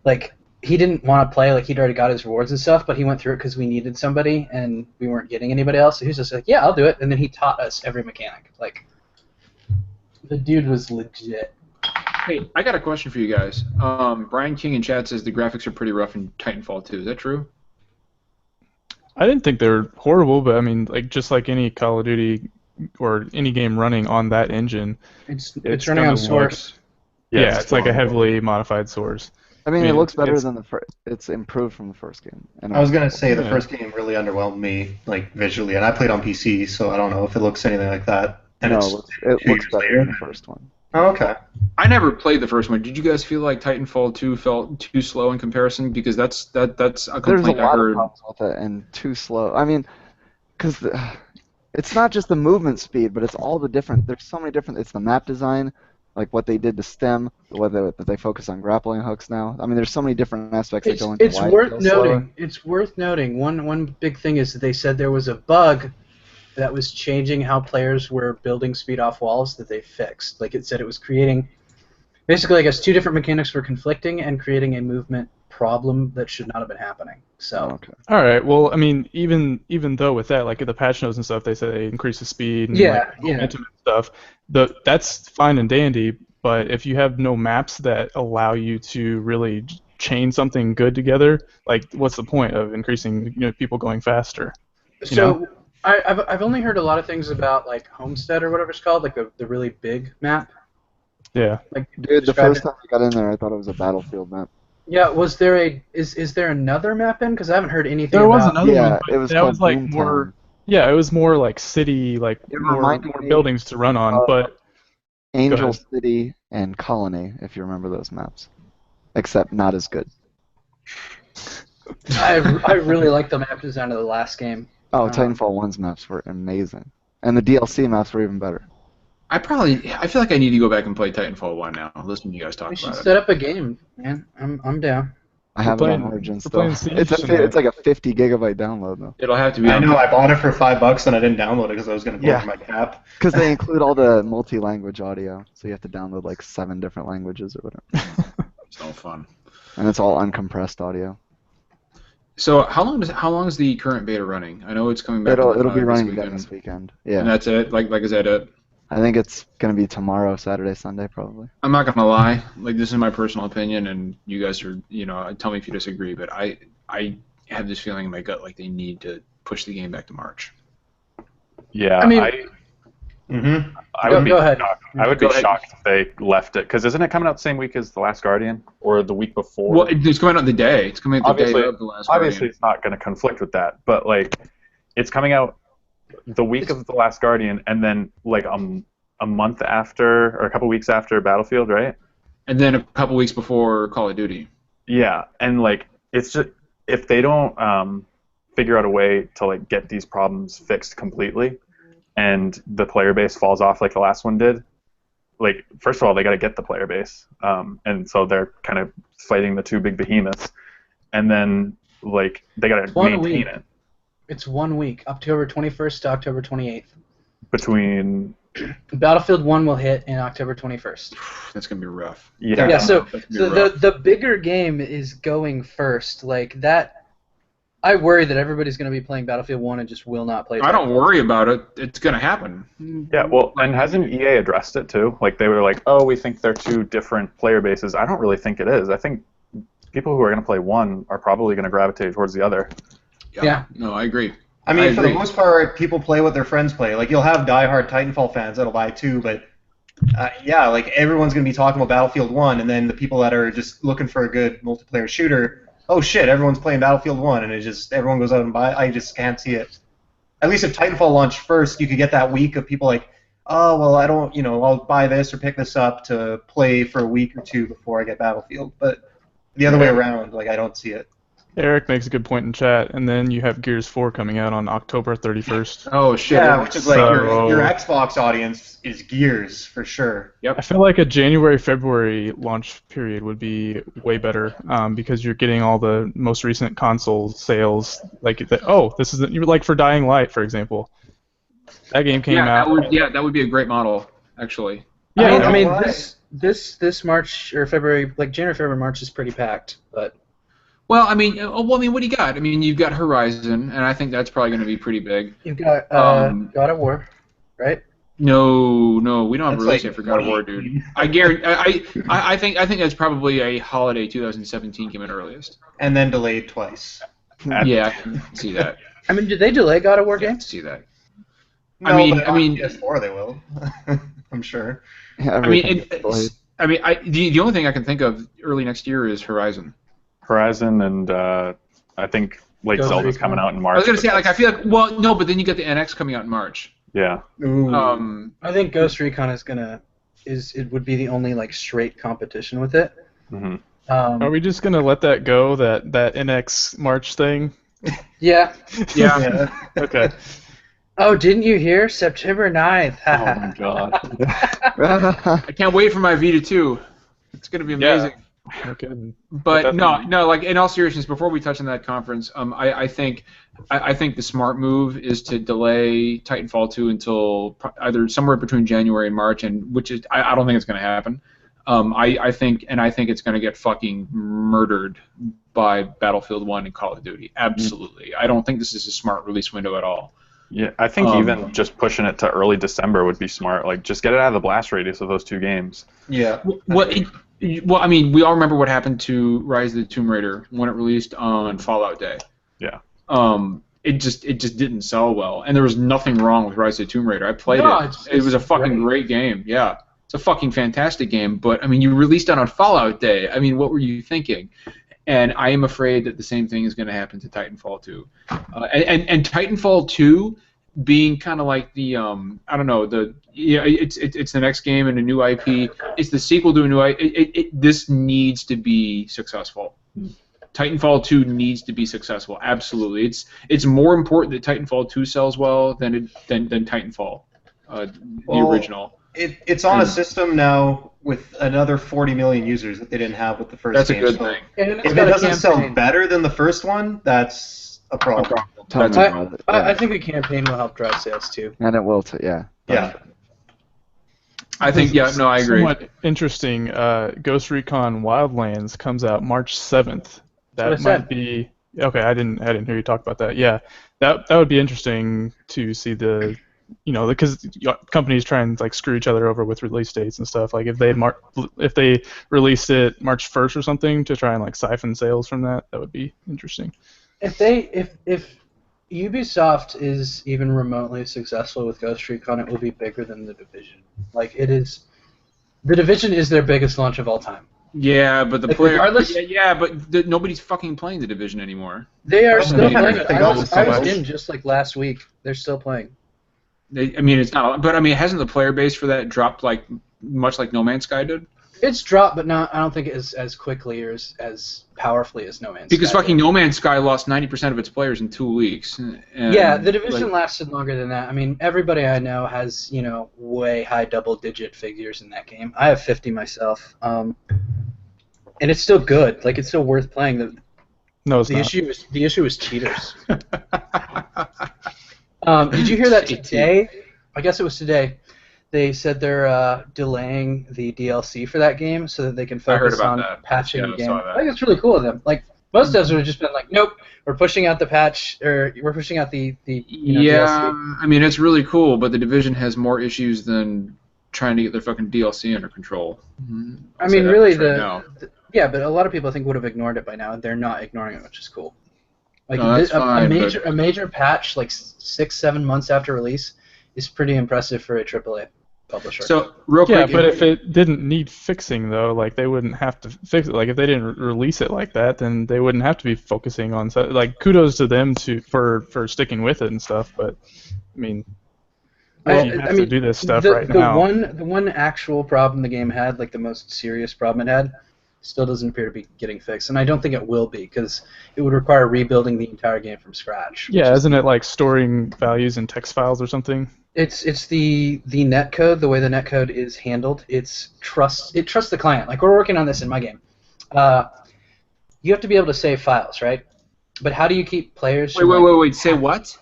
like. He didn't want to play, like he'd already got his rewards and stuff, but he went through it because we needed somebody and we weren't getting anybody else. So he was just like, yeah, I'll do it. And then he taught us every mechanic. Like, the dude was legit. Hey, I got a question for you guys. Brian King in chat says the graphics are pretty rough in Titanfall 2. Is that true? I didn't think they were horrible, but I mean, like just like any Call of Duty or any game running on that engine, It's it's running gonna on Source. Yeah, it's like a heavily modified Source. I mean, I it mean, looks better it's- than the first. It's improved from the first game. And I was gonna say the Yeah. first game really underwhelmed me, like visually, and I played on PC, so I don't know if it looks anything like that. And no, it's it looks 2 better years later. than the first one. Oh, okay. I never played the first one. Did you guys feel like Titanfall 2 felt too slow in comparison? Because that's a There's a complaint I lot of heard. problems with it and too slow. I mean, because it's not just the movement speed, but it's all the different. There's so many different. It's the map design, like what they did to STEM, whether that they focus on grappling hooks now. I mean, there's so many different aspects that go into It's why it worth feels slower. noting. It's worth noting. One big thing is that they said there was a bug that was changing how players were building speed off walls that they fixed. Like it said, it was creating basically, I guess, two different mechanics were conflicting and creating a movement problem that should not have been happening. So. Okay. All right. Well, I mean, even though with that, like at the patch notes and stuff, they say they increase the speed and Yeah, like, yeah. momentum and stuff. That's fine and dandy, but if you have no maps that allow you to really chain something good together, like what's the point of increasing people going faster? So I've only heard a lot of things about like Homestead or whatever it's called, like the really big map. Yeah. Like Dude, the describe first it. time I got in there, I thought it was a battlefield map. Yeah, was there is there another map in? Because I haven't heard anything There was about. another Yeah, one, but it was that called was like Boomtown. more. Yeah, it was more like city, like It more reminded me buildings to run on. of- But Angel ahead. City and Colony, if you remember those maps, except not as good. I really like the map design of the last game. Oh, Titanfall 1's maps were amazing, and the DLC maps were even better. I feel like I need to go back and play Titanfall 1 now. Listen to you guys talk We should about it. set up a game, man. I'm down. I have it playing- on Origin we're still. playing Siege It's tonight. it's like a 50 gigabyte download though, It'll have to be I on. know. I bought it for $5 and I didn't download it because I was gonna go for my cap. because they include all the multi-language audio, so you have to download like 7 different languages or whatever, It's no fun. and it's all uncompressed audio. So how long is the current beta running? I know it's coming back. It'll be this running again weekend. this weekend. And Yeah, that's it. Like is that it? I think it's gonna be tomorrow, Saturday, Sunday probably. I'm not gonna lie. Like this is my personal opinion, and you guys are, tell me if you disagree. But I have this feeling in my gut like they need to push the game back to March. Yeah, I mean- Mm-hmm. I would be go ahead. shocked. I would be Go ahead. shocked if they left it, because isn't it coming out the same week as The Last Guardian, or the week before? Well, it's coming out the day. It's coming out the Obviously- day of the last. Obviously, Guardian. it's not going to conflict with that, but like, it's coming out the week of The Last Guardian, and then like a month after, or a couple weeks after Battlefield, right? And then a couple weeks before Call of Duty. Yeah, and like, it's just, if they don't figure out a way to like get these problems fixed completely, and the player base falls off like the last one did, like, first of all, they got to get the player base, and so they're kind of fighting the two big behemoths, and then like they got to 1 maintain week. it It's 1 week, October 21st to October 28th. between. Battlefield 1 will hit in October 21st. That's gonna be rough. Yeah, Yeah, so That's gonna be so rough. the bigger game is going first. Like that, I worry that everybody's going to be playing Battlefield 1 and just will not play. I don't Battlefield. worry about it. It's gonna happen. Yeah, well, and hasn't EA addressed it too? Like, they were like, oh, we think they're two different player bases. I don't really think it is. I think people who are going to play one are probably going to gravitate towards the other. Yeah. No, I agree. I mean, I for the agree. most part, people play what their friends play. Like, you'll have diehard Titanfall fans that'll buy two, but yeah, like everyone's gonna be talking about Battlefield 1, and then the people that are just looking for a good multiplayer shooter, oh shit, everyone's playing Battlefield 1, and it just everyone goes out and buy. I just can't see it. At least if Titanfall launched first, you could get that week of people like, oh well, I don't, I'll buy this or pick this up to play for a week or two before I get Battlefield. But the other way around, like I don't see it. Eric makes a good point in chat, and then you have Gears 4 coming out on October 31st. Oh shit. Yeah, which is like So- your Xbox audience is Gears for sure. I feel like a January-February launch period would be way better because you're getting all the most recent console sales. Like, this is you like for Dying Light, for example. That game came out. That would be a great model, actually. Yeah, I mean, why. this March or February, like January, February, March is pretty packed, but. Well, I mean, what do you got? I mean, you've got Horizon, and I think that's probably going to be pretty big. You've got God of War, right? No, we don't have a That's release like date for God of War, dude. I guarantee. I think that's probably a holiday 2017 came in earliest. And then delayed twice. Yeah, I can see that. I mean, did they delay God of War I can games? see that. No, I mean- but on PS4 they will. I'm sure. Yeah, I mean, everything gets delayed. the only thing I can think of early next year is Horizon. Horizon and I think Ghost Zelda's Recon. coming out in March. I was gonna say, like, I feel like, well, no, but then you got the NX coming out in March. Yeah. Ooh. I think Ghost Recon it would be the only like straight competition with it. hmm Are we just gonna let that go? That NX March thing? Yeah. Yeah. Okay. Oh, didn't you hear? September 9th. Oh my god. I can't wait for my Vita 2. It's gonna be amazing. No kidding. But no, like in all seriousness, before we touch on that conference, I think the smart move is to delay Titanfall 2 until either somewhere between January and March, and which is I don't think it's going to happen. I think it's going to get fucking murdered by Battlefield 1 and Call of Duty. Absolutely, I don't think this is a smart release window at all. Yeah, I think even just pushing it to early December would be smart. Like, just get it out of the blast radius of those two games. Yeah. Well, I mean, we all remember what happened to Rise of the Tomb Raider when it released on Fallout Day. Yeah. It just didn't sell well, and there was nothing wrong with Rise of the Tomb Raider. I played it. It was a fucking great game. Yeah, it's a fucking fantastic game. But I mean, you released it on Fallout Day. I mean, what were you thinking? And I am afraid that the same thing is going to happen to Titanfall 2. And Titanfall 2 being kind of like the I don't know, it's the next game in a new IP. It's the sequel to a new IP. This needs to be successful. Titanfall 2 needs to be successful. Absolutely. It's more important that Titanfall 2 sells well than Titanfall, the original. It's on a system now with another 40 million users that they didn't have with the first That's a game. good so thing. And it's if it got a doesn't sell campaign. better than the first one, that's a problem. Tell me about it. I Yeah. think the campaign will help drive sales too. And it will too, yeah. Yeah. I think, yeah, no, I agree. Somewhat interesting. Ghost Recon Wildlands comes out March 7th. That's what I That said. might be okay. I didn't hear you talk about that. Yeah, that would be interesting to see because companies try and like screw each other over with release dates and stuff. Like if they released it March 1st or something to try and like siphon sales from that would be interesting. If Ubisoft is even remotely successful with Ghost Recon, it will be bigger than The Division. Like it is, The Division is their biggest launch of all time. Yeah, but the Like, player. regardless- Yeah, but nobody's fucking playing the Division anymore. They are still they playing it. think I of was so much. in just like last week. They're still playing. I mean, it's not. But I mean, hasn't the player base for that dropped like much like No Man's Sky did? It's dropped, but not. I don't think it's as quickly or as powerfully as No Man's Because Sky fucking did. No Man's Sky lost 90% of its players in 2 weeks. And, Yeah, The Division like, lasted longer than that. I mean, everybody I know has way high double-digit figures in that game. I have 50 myself, and it's still good. Like it's still worth playing. No, it's The not. issue is cheaters. Did you hear that today? I guess it was today. They said they're delaying the DLC for that game so that they can I heard focus about on that. patching Yeah, the I game. saw that. I think it's really cool of them. Like most devs would have just been like, nope, we're pushing out the patch, or we're pushing out the yeah, DLC. I mean, it's really cool, but the Division has more issues than trying to get their fucking DLC under control. I mean, really, now. yeah, but a lot of people I think would have ignored it by now, and they're not ignoring it, which is cool. Like No, that's fine, a major patch like 6-7 months after release is pretty impressive for a AAA publisher. So, real Yeah, quick. but if it didn't need fixing though, like they wouldn't have to fix it. Like if they didn't release it like that, then they wouldn't have to be focusing on like kudos to them for sticking with it and stuff. But I mean, you have to do this stuff right now. The one actual problem the game had, like the most serious problem it had, still doesn't appear to be getting fixed, and I don't think it will be because it would require rebuilding the entire game from scratch. Yeah, isn't it like storing values in text files or something? It's the netcode, the way the netcode is handled. It trusts the client. Like we're working on this in my game. You have to be able to save files, right? But how do you keep players? Wait. Say what?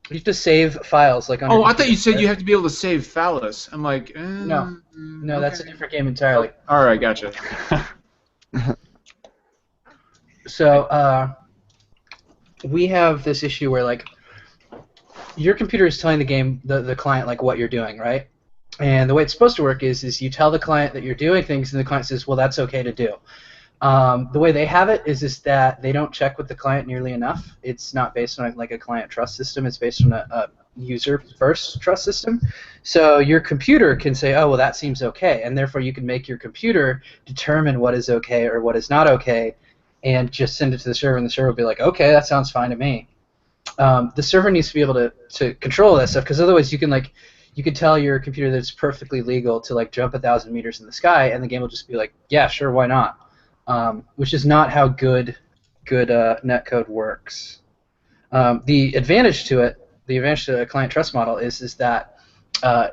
You have to save files like on. Oh, your I thought you computer, said right? you have to be able to save phallus. I'm like, No, okay. that's a different game entirely. All right, gotcha. So we have this issue where like your computer is telling the game, the client, like what you're doing, right? And the way it's supposed to work is you tell the client that you're doing things, and the client says, well, that's okay to do. The way they have it is that they don't check with the client nearly enough. It's not based on like a client trust system. It's based on a user-first trust system. So your computer can say, oh, well, that seems okay, and therefore you can make your computer determine what is okay or what is not okay, and just send it to the server, and the server will be like, okay, that sounds fine to me. The server needs to be able to control that stuff, because otherwise you can tell your computer that it's perfectly legal to like jump 1,000 meters in the sky, and the game will just be like, yeah, sure, why not? Which is not how good netcode works. The advantage to a client trust model is that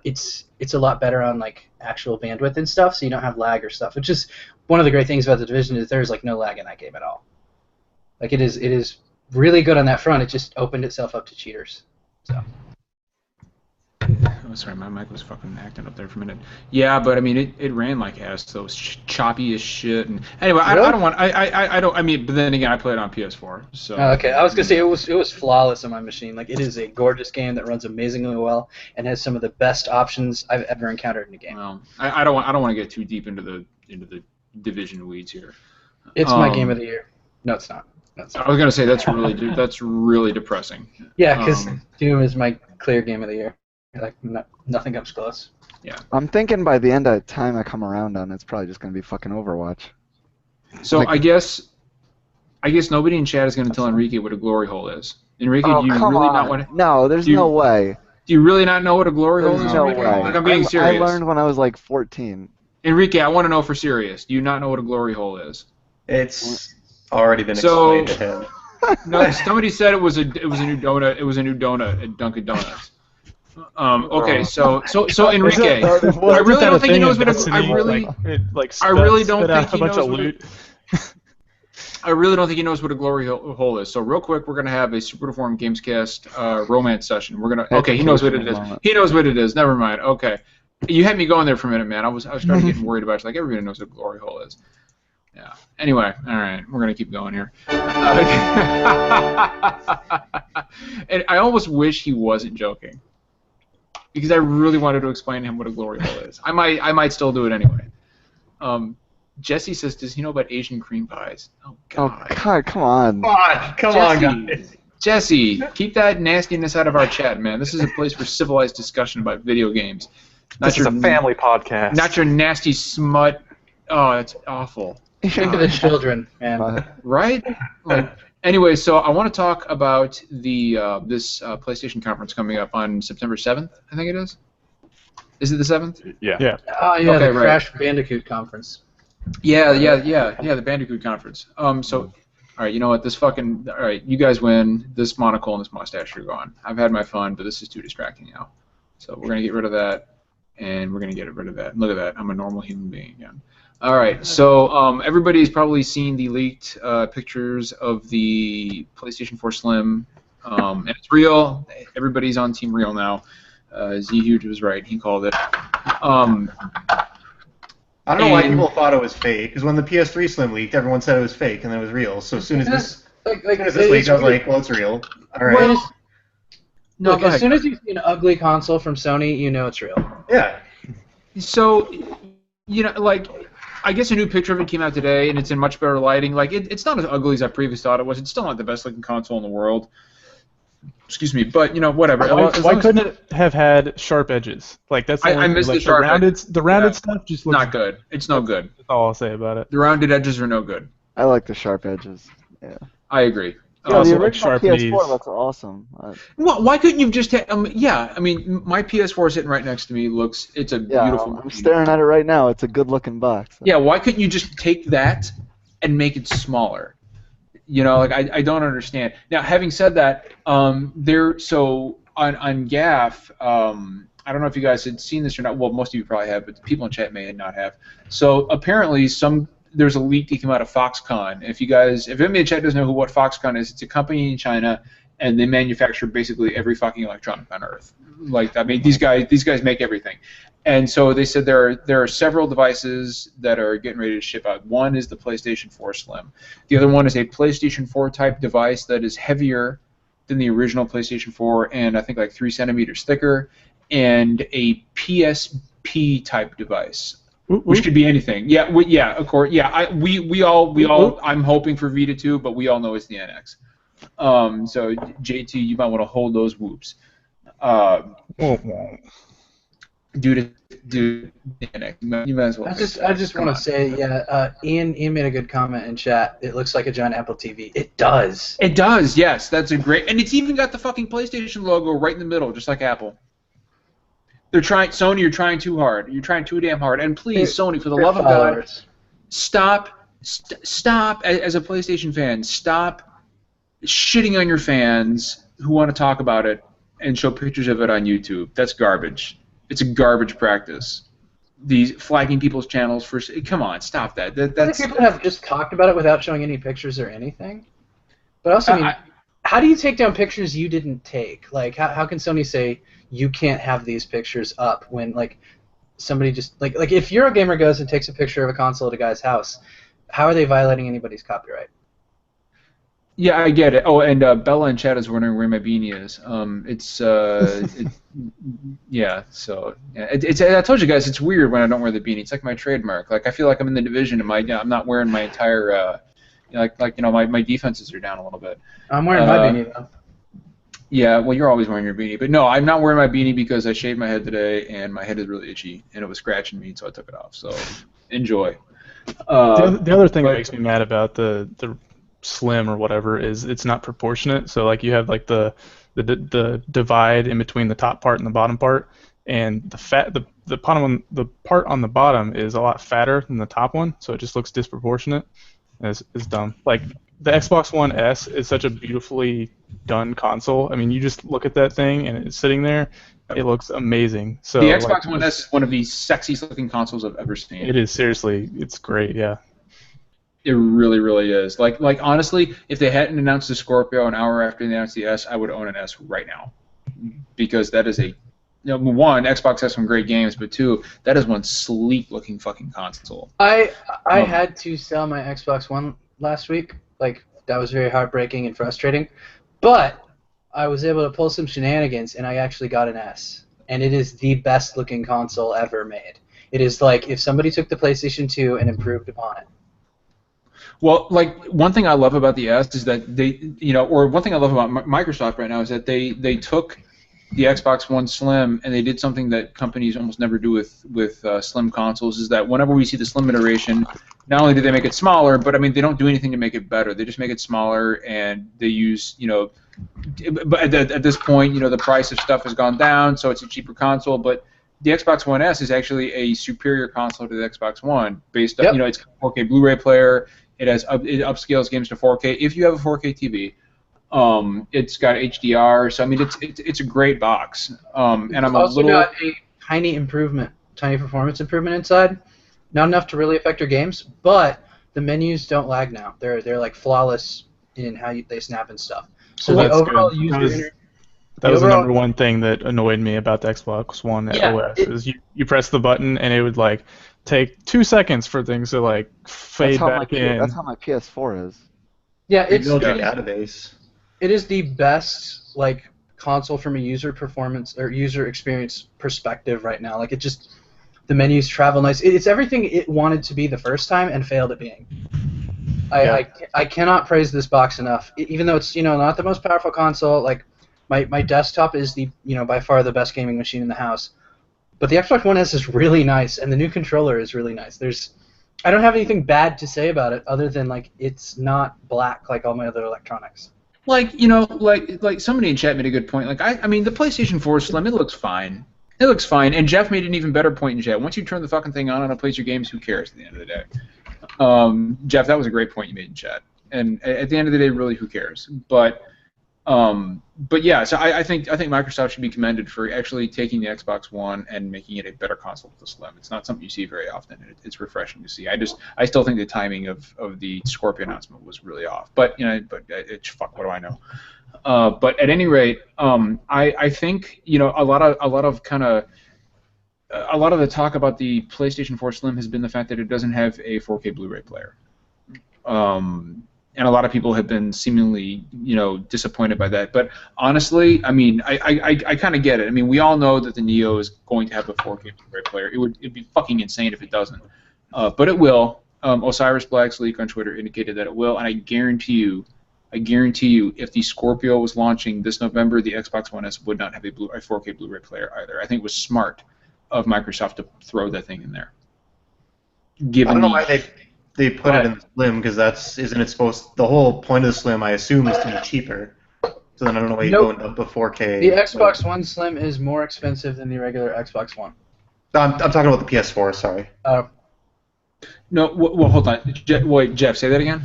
it's a lot better on like actual bandwidth and stuff, so you don't have lag or stuff. Which is one of the great things about the Division is there's like no lag in that game at all. Like it is really good on that front. It just opened itself up to cheaters. So. Oh, sorry, my mic was fucking acting up there for a minute. Yeah, but I mean, it ran like ass, so it's choppy as shit. And anyway, Really? I don't want. I don't. I mean, but then again, I played it on PS4, so. Oh, okay, I was gonna say it was flawless on my machine. Like it is a gorgeous game that runs amazingly well and has some of the best options I've ever encountered in a game. Well, I don't want to get too deep into the Division weeds here. It's my game of the year. No, it's not. No, it's not. I was gonna say that's really depressing. Yeah, because Um, Doom is my clear game of the year. Like nothing comes close. I'm thinking by the end of time I come around on, it's probably just gonna be fucking Overwatch. So Like- I guess nobody in chat is gonna tell Enrique what a glory hole is. Enrique, Oh, do you come really on. not want to? No, there's Do you- no way. Do you really not know what a glory hole There's is? no Enrique? way. Like I'm being I serious. learned when I was like 14. Enrique, I want to know for serious. Do you not know what a glory hole is? It's already been So- explained to him. No, somebody said it was a new donut. It was a new donut at Dunkin' Donuts. Okay, so Enrique, I really don't think he knows what a, I really don't think he knows what a, I really don't think he knows what a glory hole is. So real quick, we're gonna have a Super Deformed Gamescast romance session. We're gonna okay, he knows what it is. He knows what it is. Never mind. Okay, you had me going there for a minute, man. I was starting getting worried about it. Like everybody knows what a glory hole is. Yeah. Anyway, all right, we're gonna keep going here. And I almost wish he wasn't joking, because I really wanted to explain to him what a glory hole is. I might still do it anyway. Jesse says, does he know about Asian cream pies? Oh God. Oh God, come on. Come on, guys. Jesse, keep that nastiness out of our chat, man. This is a place for civilized discussion about video games. This is a family podcast. Not your nasty smut. Oh, it's awful. Think of the children, man. Right? Like, anyway, so I want to talk about the this PlayStation conference coming up on September 7th, I think it is. Is it the 7th? Yeah. Oh yeah, Okay, the right. Crash Bandicoot conference. Yeah, the Bandicoot conference. So, all right, you know what? All right, you guys win. This monocle and this mustache are gone. I've had my fun, but this is too distracting now. So we're gonna get rid of that, and we're gonna get rid of that. Look at that. I'm a normal human being again. All right, so everybody's probably seen the leaked pictures of the PlayStation 4 Slim, and it's real. Everybody's on Team Real now. Z Huge was right. He called it. I don't know why people thought it was fake, because when the PS3 Slim leaked, everyone said it was fake, and then it was real. So as soon as this leaked, I was like, well, it's real. All right. Well, look, as soon as you see an ugly console from Sony, you know it's real. Yeah. So, you know, like, I guess a new picture of it came out today, and it's in much better lighting. Like, it's not as ugly as I previously thought it was. It's still not the best-looking console in the world. Excuse me, but, you know, whatever. Why couldn't it have had sharp edges? Like, that's the I missed like, the sharp the rounded stuff just looks not good. It's no good. That's all I'll say about it. The rounded edges are no good. I like the sharp edges. Yeah. I agree. Yeah, Also, the like, original sharp PS4 knees. looks awesome. Well, why couldn't you have just yeah, I mean, my PS4 sitting right next to me it's a Yeah, beautiful I'm machine. staring at it right now. It's a good-looking box. Yeah, why couldn't you just take that and make it smaller? You know, like I don't understand. Now, having said that, so on GAF, I don't know if you guys had seen this or not. Well, most of you probably have, but the people in chat may not have. So apparently, there's a leak that came out of Foxconn. If anybody in chat doesn't know what Foxconn is, it's a company in China, and they manufacture basically every fucking electronic on Earth. Like, I mean, these guys make everything. And so they said there are several devices that are getting ready to ship out. One is the PlayStation 4 Slim. The other one is a PlayStation 4 type device that is heavier than the original PlayStation 4 and I think like 3 centimeters thicker, and a PSP type device, which could be anything. Yeah, of course. Yeah, we all. I'm hoping for Vita 2, but we all know it's the NX. So JT, you might want to hold those whoops. Dude, NX. You might as well. I just want to say, yeah, Ian made a good comment in chat. It looks like a giant Apple TV. It does. It does. Yes, that's a great, and it's even got the fucking PlayStation logo right in the middle, just like Apple. Sony, you're trying too hard. You're trying too damn hard. And please, Sony, for the love of God, stop, as a PlayStation fan, stop shitting on your fans who want to talk about it and show pictures of it on YouTube. That's garbage. It's a garbage practice. These flagging people's channels for... Come on, stop that. I think people have just talked about it without showing any pictures or anything. But also, I mean, how do you take down pictures you didn't take? Like, how can Sony say you can't have these pictures up when, like, somebody just... Like if Eurogamer goes and takes a picture of a console at a guy's house, how are they violating anybody's copyright? Yeah, I get it. Oh, and Bella in chat is wondering where my beanie is. Yeah. So yeah, I told you guys it's weird when I don't wear the beanie. It's like my trademark. Like I feel like I'm in the division, and I'm not wearing my entire. My defenses are down a little bit. I'm wearing my beanie though. Yeah, well, you're always wearing your beanie, but no, I'm not wearing my beanie because I shaved my head today, and my head is really itchy, and it was scratching me, so I took it off. So enjoy. The other thing that makes me mad about the Slim or whatever is it's not proportionate. So like you have like the divide in between the top part and the bottom part, and the part on the bottom is a lot fatter than the top one, so it just looks disproportionate. It's dumb. Like the Xbox One S is such a beautifully done console. I mean, you just look at that thing and it's sitting there. It looks amazing. So the Xbox One S is one of the sexiest looking consoles I've ever seen. It is, seriously. It's great. Yeah. It really, really is. Like honestly, if they hadn't announced the Scorpio an hour after they announced the S, I would own an S right now, because that is one, Xbox has some great games, but two, that is one sleek-looking fucking console. I had to sell my Xbox One last week. Like that was very heartbreaking and frustrating, but I was able to pull some shenanigans, and I actually got an S, and it is the best-looking console ever made. It is like if somebody took the PlayStation 2 and improved upon it. Well, like one thing I love about the S is that or one thing I love about Microsoft right now is that they took the Xbox One Slim and they did something that companies almost never do with Slim consoles, is that whenever we see the Slim iteration, not only do they make it smaller, but I mean they don't do anything to make it better. They just make it smaller, and they use but at this point the price of stuff has gone down, so it's a cheaper console, but the Xbox One S is actually a superior console to the Xbox One based on it's got a 4K Blu-ray player. It upscales games to 4K if you have a 4K TV. It's got HDR, so I mean it's a great box. And I'm also got a tiny performance improvement inside. Not enough to really affect your games, but the menus don't lag now. They're like flawless in how they snap and stuff. So the overall user that was the number one thing that annoyed me about the Xbox One OS is you press the button and it would like take 2 seconds for things to like fade back in. That's how my PS4 is. Yeah, it's database. It is the best like console from a user performance or user experience perspective right now. Like the menus travel nice. It's everything it wanted to be the first time and failed at being. I cannot praise this box enough. Even though it's not the most powerful console, like my desktop is the by far the best gaming machine in the house. But the Xbox One S is really nice, and the new controller is really nice. I don't have anything bad to say about it other than like it's not black like all my other electronics. Like, like somebody in chat made a good point. Like, I mean, the PlayStation 4 Slim, it looks fine. It looks fine. And Jeff made an even better point in chat. Once you turn the fucking thing on and it plays your games, who cares at the end of the day? Jeff, that was a great point you made in chat. And at the end of the day, really, who cares? But yeah, so I think Microsoft should be commended for actually taking the Xbox One and making it a better console with the Slim. It's not something you see very often. It's refreshing to see. I still think the timing of the Scorpio announcement was really off. But fuck, what do I know? But at any rate, I think a lot of the talk about the PlayStation 4 Slim has been the fact that it doesn't have a 4K Blu-ray player. And a lot of people have been seemingly, disappointed by that. But honestly, I mean, I kind of get it. I mean, we all know that the Nioh is going to have a 4K Blu-ray player. It'd be fucking insane if it doesn't. But it will. Osiris Black's leak on Twitter indicated that it will, and I guarantee you, if the Scorpio was launching this November, the Xbox One S would not have a 4K Blu-ray player either. I think it was smart of Microsoft to throw that thing in there. I don't know why they put it in the Slim, because isn't it supposed? The whole point of the Slim, I assume, is to be cheaper. So then I don't know why you go up to 4K. The Xbox One Slim is more expensive than the regular Xbox One. I'm talking about the PS4. Sorry. No, well, hold on. Wait, Jeff, say that again.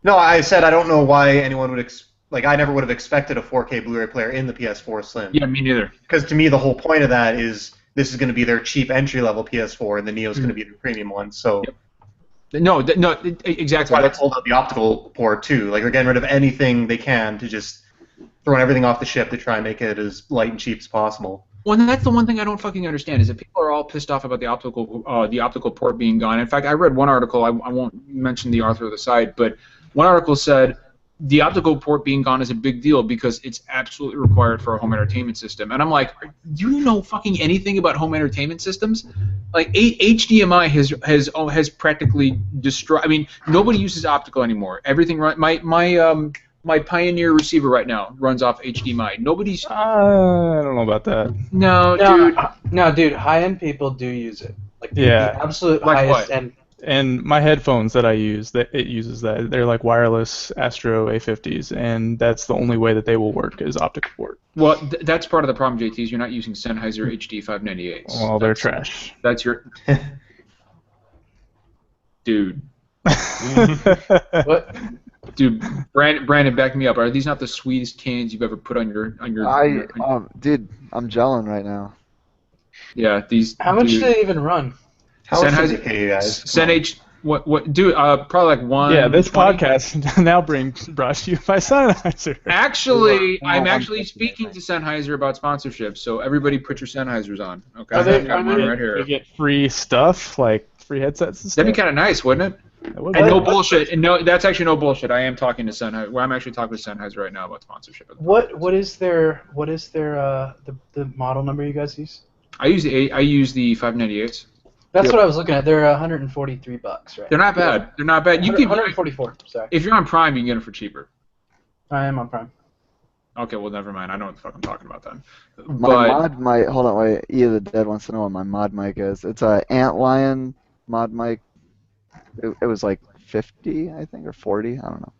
No, I said I don't know why anyone would I never would have expected a 4K Blu-ray player in the PS4 Slim. Yeah, me neither. Because to me, the whole point of that is this is going to be their cheap entry-level PS4, and the Neo is going to be their premium one. So. Yep. No, exactly. That's why they pulled out the optical port too. Like they're getting rid of anything they can to just throwing everything off the ship to try and make it as light and cheap as possible. Well, and that's the one thing I don't fucking understand is that people are all pissed off about the optical port being gone. In fact, I read one article. I won't mention the author of the site, but one article said the optical port being gone is a big deal because it's absolutely required for a home entertainment system. And I'm like, do you know fucking anything about home entertainment systems? Like HDMI has practically destroyed. I mean, nobody uses optical anymore. Everything my Pioneer receiver right now runs off HDMI. Nobody's. I don't know about that. No, dude. High-end people do use it. Like the absolute like highest what? end. And my headphones that I use, it uses that. They're like wireless Astro A50s, and that's the only way that they will work is optical port. Well, that's part of the problem, JT, is you're not using Sennheiser HD 598s. Well, they're trash. That's your... Dude. What? Dude, Brandon, back me up. Are these not the sweetest cans you've ever put on your Dude, I'm gelling right now. Yeah, these... How much do they even run? How much does it pay you guys? What? Dude, probably like one. Yeah, this podcast now brought to you by Sennheiser. Actually, I'm actually speaking to Sennheiser about sponsorship, so everybody put your Sennheisers on. Okay, Are got mine right here. They get free stuff, like free headsets and stuff? That'd be kind of nice, wouldn't it? And no bullshit. And no, that's actually no bullshit. I am talking to Sennheiser. Well, I'm actually talking with Sennheiser right now about sponsorship. What is their the model number you guys use? I use the 598s. That's what I was looking at. They're $143, right? They're not bad. They're not bad. You can 144. Sorry. If you're on Prime, you can get them for cheaper. I am on Prime. Okay, well, never mind. I know what the fuck I'm talking about then. Hold on, wait. E of the Dead wants to know what my mod mic is. It's a Antlion mod mic. It was like 50, I think, or 40. I don't know.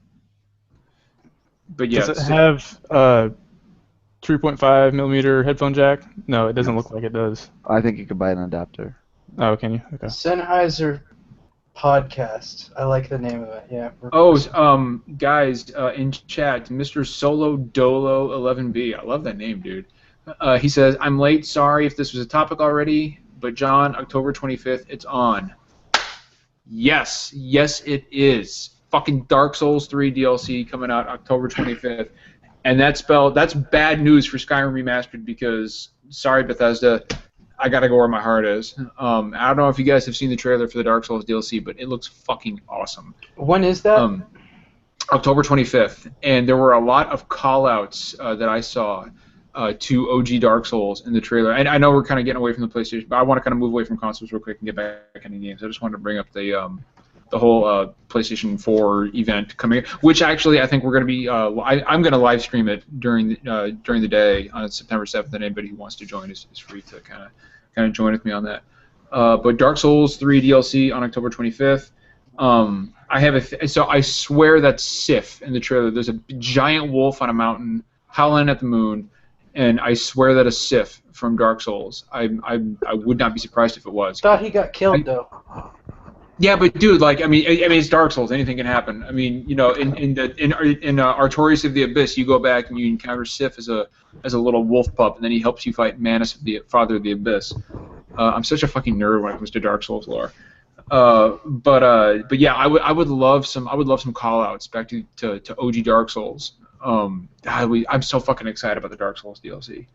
But yeah, does it have a 3.5 millimeter headphone jack? No, it doesn't look like it does. I think you could buy an adapter. Oh, can you? Okay. Sennheiser podcast. I like the name of it. Yeah. Guys, in chat, Mr. Solo Dolo 11B. I love that name, dude. He says, "I'm late. Sorry if this was a topic already, but John, October 25th, it's on." Yes, it is. Fucking Dark Souls 3 DLC coming out October 25th, and that's bad news for Skyrim Remastered because sorry Bethesda. I gotta go where my heart is. I don't know if you guys have seen the trailer for the Dark Souls DLC, but it looks fucking awesome. When is that? October 25th, and there were a lot of call-outs that I saw to OG Dark Souls in the trailer. And I know we're kind of getting away from the PlayStation, but I want to kind of move away from consoles real quick and get back into games. I just wanted to bring up the whole PlayStation 4 event coming, which actually I think we're going to be. I'm going to live stream it during the day on September 7th, and anybody who wants to join is free to kind of join with me on that. But Dark Souls 3 DLC on October 25th. I have so I swear that's Sif in the trailer. There's a giant wolf on a mountain howling at the moon, and I swear that is Sif from Dark Souls. I would not be surprised if it was. Thought he got killed though. Yeah, but dude, like, I mean, it's Dark Souls. Anything can happen. I mean, you know, in Artorias of the Abyss, you go back and you encounter Sif as a little wolf pup, and then he helps you fight Manus, the Father of the Abyss. I'm such a fucking nerd when it comes to Dark Souls lore. But yeah, I would love some call outs back to OG Dark Souls. I'm so fucking excited about the Dark Souls DLC.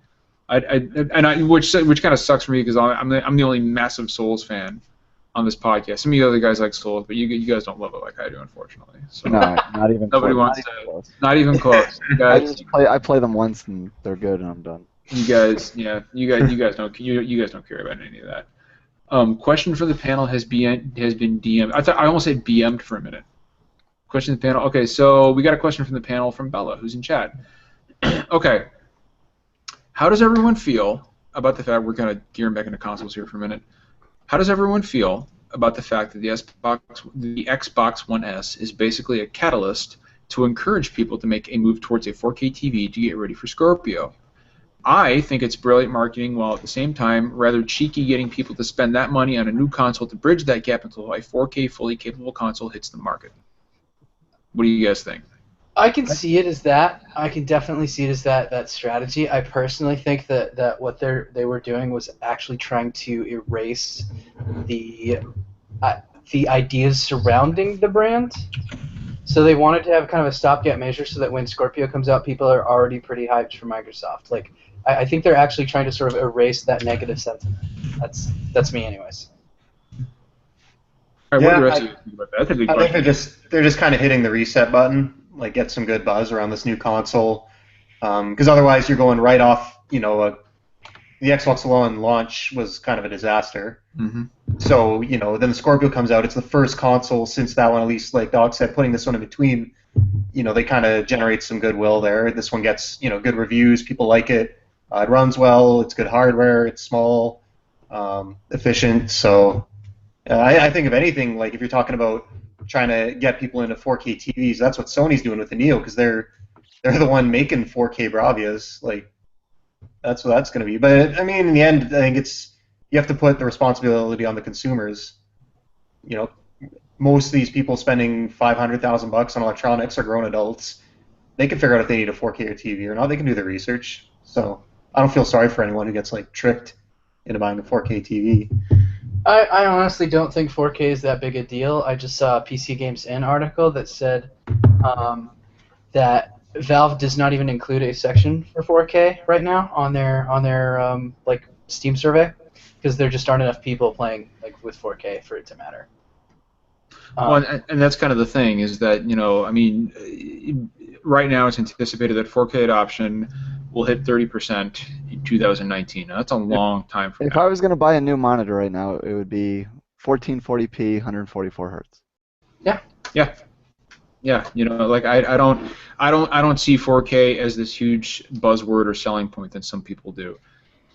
Which kind of sucks for me because I'm the only massive Souls fan on this podcast. Some of you other guys like Souls, but you guys don't love it like I do, unfortunately. So No, not even nobody close. wants to. Not even close. You guys, I play them once and they're good and I'm done. you guys don't care about any of that. Question for the panel has been DM'd. I almost said BM'd for a minute. Question to the panel. Okay, so we got a question from the panel from Bella, who's in chat. Okay. How does everyone feel about the fact we're kind of gearing back into consoles here for a minute? How does everyone feel about the fact that the Xbox One S is basically a catalyst to encourage people to make a move towards a 4K TV to get ready for Scorpio? I think it's brilliant marketing, while at the same time rather cheeky getting people to spend that money on a new console to bridge that gap until a 4K fully capable console hits the market. What do you guys think? I can see it as that. I can definitely see it as that strategy. I personally think that what they were doing was actually trying to erase the ideas surrounding the brand. So they wanted to have kind of a stopgap measure so that when Scorpio comes out, people are already pretty hyped for Microsoft. Like, I think they're actually trying to sort of erase that negative sentiment. That's me, anyways. All right, what do the rest of you think about that? That's a good I question. think they're just kind of hitting the reset button, like get some good buzz around this new console, because otherwise you're going right off. You know, the Xbox One launch was kind of a disaster. Mm-hmm. So then the Scorpio comes out. It's the first console since that one, at least like Doc said, putting this one in between. They kind of generate some goodwill there. This one gets good reviews. People like it. It runs well. It's good hardware. It's small, efficient. So. I think if anything, like if you're talking about trying to get people into 4K TVs, that's what Sony's doing with the Nioh, because they're the one making 4K Bravias. Like that's what that's going to be. But I mean, in the end, I think you have to put the responsibility on the consumers. Most of these people spending $500,000 on electronics are grown adults. They can figure out if they need a 4K or TV or not. They can do the research. So I don't feel sorry for anyone who gets like tricked into buying a 4K TV. I honestly don't think 4K is that big a deal. I just saw a PC Games In article that said that Valve does not even include a section for 4K right now on their like Steam survey, because there just aren't enough people playing like with 4K for it to matter. Well, and that's kind of the thing is that I mean, right now it's anticipated that 4K adoption will hit 30% in 2019. Now, that's a long time from If now. I was going to buy a new monitor right now, it would be 1440p, 144 hertz. Yeah. Like I don't see 4K as this huge buzzword or selling point that some people do.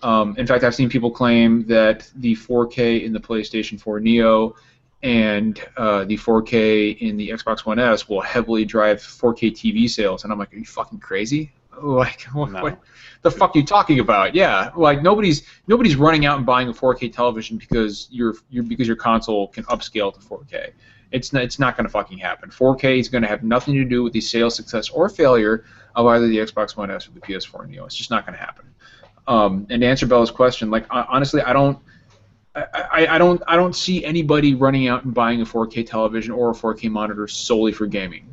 In fact, I've seen people claim that the 4K in the PlayStation 4 Neo and the 4K in the Xbox One S will heavily drive 4K TV sales, and I'm like, are you fucking crazy? Like, what the fuck are you talking about? Yeah, like nobody's running out and buying a 4K television because your console can upscale to 4K. It's not going to fucking happen. 4K is going to have nothing to do with the sales success or failure of either the Xbox One S or the PS4 Neo. It's just not going to happen. And to answer Bella's question, like honestly, I don't see anybody running out and buying a 4K television or a 4K monitor solely for gaming.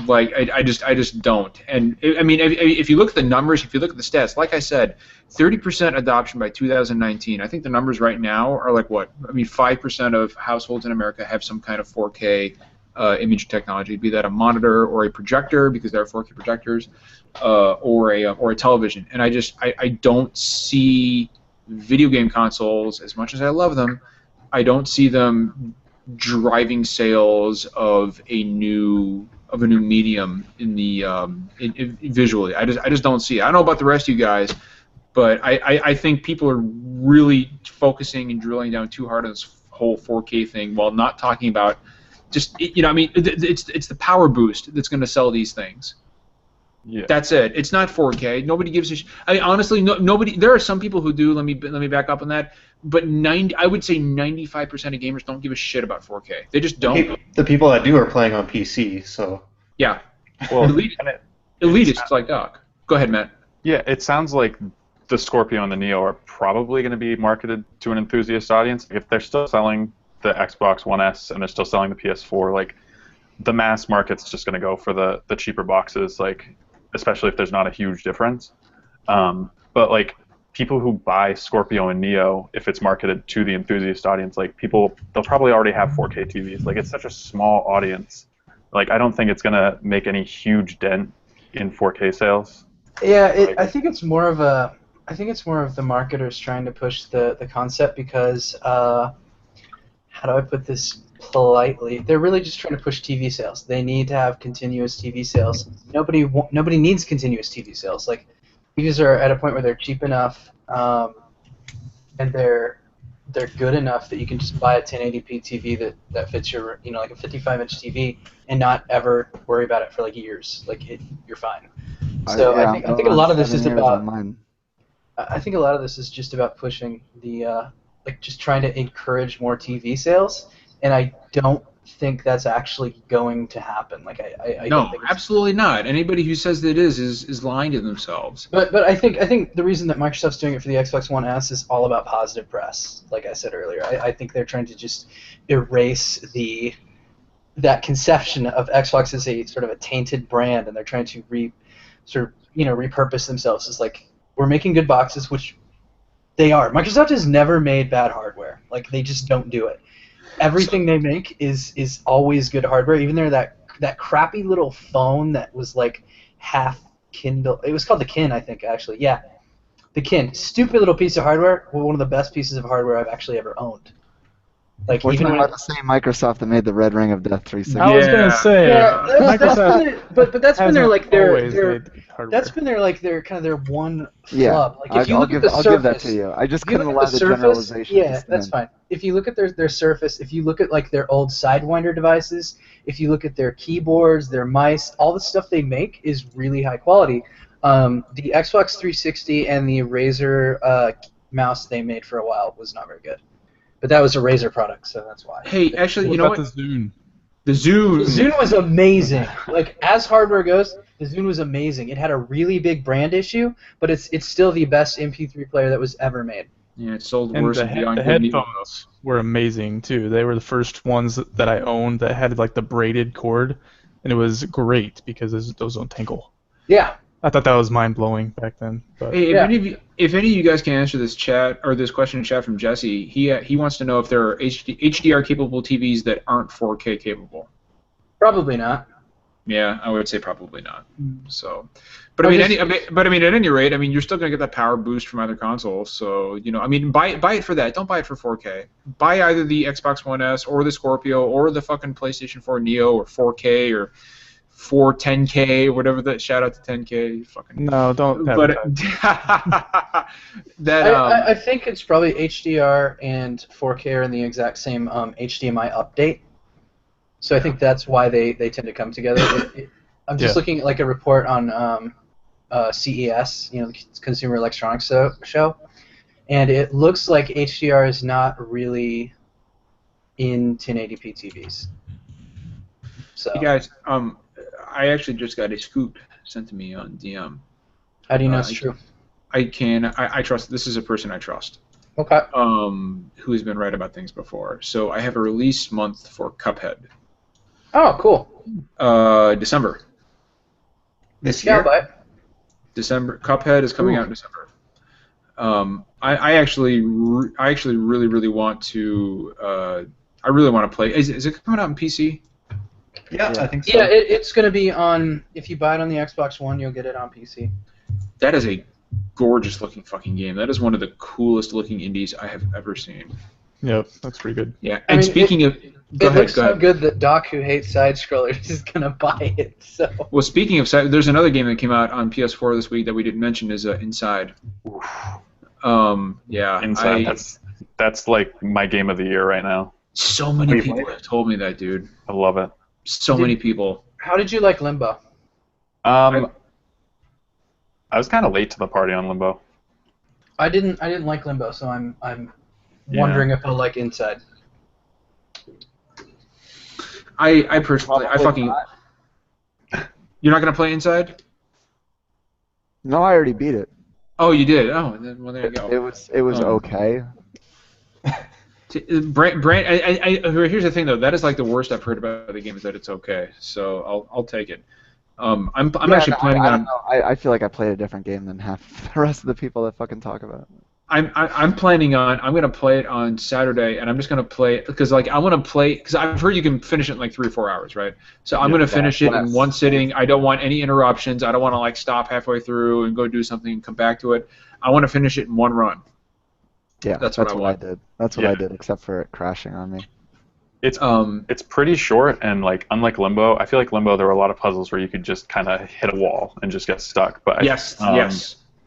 Like I just don't. And I mean, if you look at the numbers, if you look at the stats, like I said, 30% adoption by 2019. I think the numbers right now are like what? I mean, 5% of households in America have some kind of 4K image technology, be that a monitor or a projector, because there are 4K projectors, or a television. And I don't see video game consoles, as much as I love them, I don't see them driving sales of a new medium in the visually. I just don't see it. I don't know about the rest of you guys, but I think people are really focusing and drilling down too hard on this whole 4K thing while not talking about I mean, it's the power boost that's going to sell these things. Yeah. That's it. It's not 4K. Nobody gives a I mean, honestly, nobody. There are some people who do. Let me back up on that. But I would say 95% of gamers don't give a shit about 4K. They just don't. The people that do are playing on PC, so. Yeah. Well, Elitists like Doc. Go ahead, Matt. Yeah, it sounds like the Scorpio and the Neo are probably going to be marketed to an enthusiast audience. If they're still selling the Xbox One S and they're still selling the PS4, like the mass market's just going to go for the cheaper boxes, like especially if there's not a huge difference. But like people who buy Scorpio and Neo, if it's marketed to the enthusiast audience, like they'll probably already have 4K TVs. Like it's such a small audience. Like I don't think it's going to make any huge dent in 4K sales. Yeah, I think it's more of the marketers trying to push the concept because how do I put this politely? They're really just trying to push TV sales. They need to have continuous TV sales. Nobody needs continuous TV sales. Like TVs are at a point where they're cheap enough and they're good enough that you can just buy a 1080p TV that fits your like a 55-inch TV and not ever worry about it for like years. Like you're fine. So I think a lot of this is about. I think a lot of this is just about pushing the like just trying to encourage more TV sales, and I don't think that's actually going to happen. Like I no, don't think absolutely not. Anybody who says that it is lying to themselves. But I think the reason that Microsoft's doing it for the Xbox One S is all about positive press. Like I said earlier, I think they're trying to just erase that conception of Xbox as a sort of a tainted brand, and they're trying to repurpose themselves as like we're making good boxes, which they are. Microsoft has never made bad hardware. Like they just don't do it. Everything they make is always good hardware. Even that crappy little phone that was like half Kindle. It was called the Kin, I think, actually. Yeah, the Kin. Stupid little piece of hardware. One of the best pieces of hardware I've actually ever owned. Like we're talking about the same Microsoft that made the Red Ring of Death 360. I was gonna say, but that's been their like that's been their like their kind of their one Yeah, flub. Like if you I'll look give at the Surface, that to you. I just if you couldn't look allow at the Surface, generalization. yeah, to that's fine. If you look at their Surface, if you look at like their old Sidewinder devices, if you look at their keyboards, their mice, all the stuff they make is really high quality. The Xbox 360 and the Razer mouse they made for a while was not very good. But that was a Razer product, so that's why. Hey, actually, you know what? The Zune? The Zune. The Zune was amazing. Like as hardware goes, the Zune was amazing. It had a really big brand issue, but it's still the best MP3 player that was ever made. Yeah, it sold And worse the than Beyond Good headphones were amazing too. They were the first ones that I owned that had like the braided cord, and it was great because those don't tangle. Yeah. I thought that was mind blowing back then. But Hey, if any of you guys can answer this question in chat from Jesse, he wants to know if there are HDR capable TVs that aren't 4K capable. Probably not. Yeah, I would say probably not. So, but at any rate, you're still gonna get that power boost from either console. So, buy it for that. Don't buy it for 4K. Buy either the Xbox One S or the Scorpio or the fucking PlayStation 4 Neo or 4K or 410K, whatever that. Shout out to 10K. Fucking. No, don't. But I think it's probably HDR and 4K are in the exact same HDMI update. So I think that's why they tend to come together. I'm just looking at like a report on CES, the Consumer Electronics Show, and it looks like HDR is not really in 1080p TVs. So. Hey guys, I actually just got a scoop sent to me on DM. How do you know it's true? I trust. This is a person I trust. Okay. Who has been right about things before. So I have a release month for Cuphead. Oh, cool. December. This year? Yeah, December. Cuphead is coming out in December. I actually really want to. I really want to play. Is it coming out on PC? Yeah, I think so. Yeah, it's going to be on. If you buy it on the Xbox One, you'll get it on PC. That is a gorgeous looking fucking game. That is one of the coolest looking indies I have ever seen. Yep, that's pretty good. Yeah, and speaking of. It looks so good that Doc, who hates side scrollers, is gonna buy it. So. Well, speaking of side, there's another game that came out on PS4 this week that we didn't mention is Inside. Yeah. Inside. That's like my game of the year right now. So many you people played have told me that, dude. I love it. So many people. How did you like Limbo? I was kind of late to the party on Limbo. I didn't like Limbo, so I'm Yeah. wondering if I'll like Inside. I personally, I fucking. You're not gonna play Inside? No, I already beat it. Oh, you did. Oh, then, well, there you go. It was Um, okay. Here's the thing though. That is like the worst I've heard about the game is that it's okay. So I'll take it. I'm Yeah, actually no, planning I on. don't know. I feel like I played a different game than half the rest of the people that fucking talk about it. I'm planning on. I'm gonna play it on Saturday, and I'm just gonna play it because like I want to play because I've heard you can finish it in like 3 or 4 hours, right? So I'm gonna finish it in one sitting. I don't want any interruptions. I don't want to like stop halfway through and go do something and come back to it. I want to finish it in one run. Yeah, That's that's what I what I want. did. That's what I did, except for it crashing on me. It's pretty short, and like unlike Limbo, I feel like Limbo there were a lot of puzzles where you could just kind of hit a wall and just get stuck. But Yes.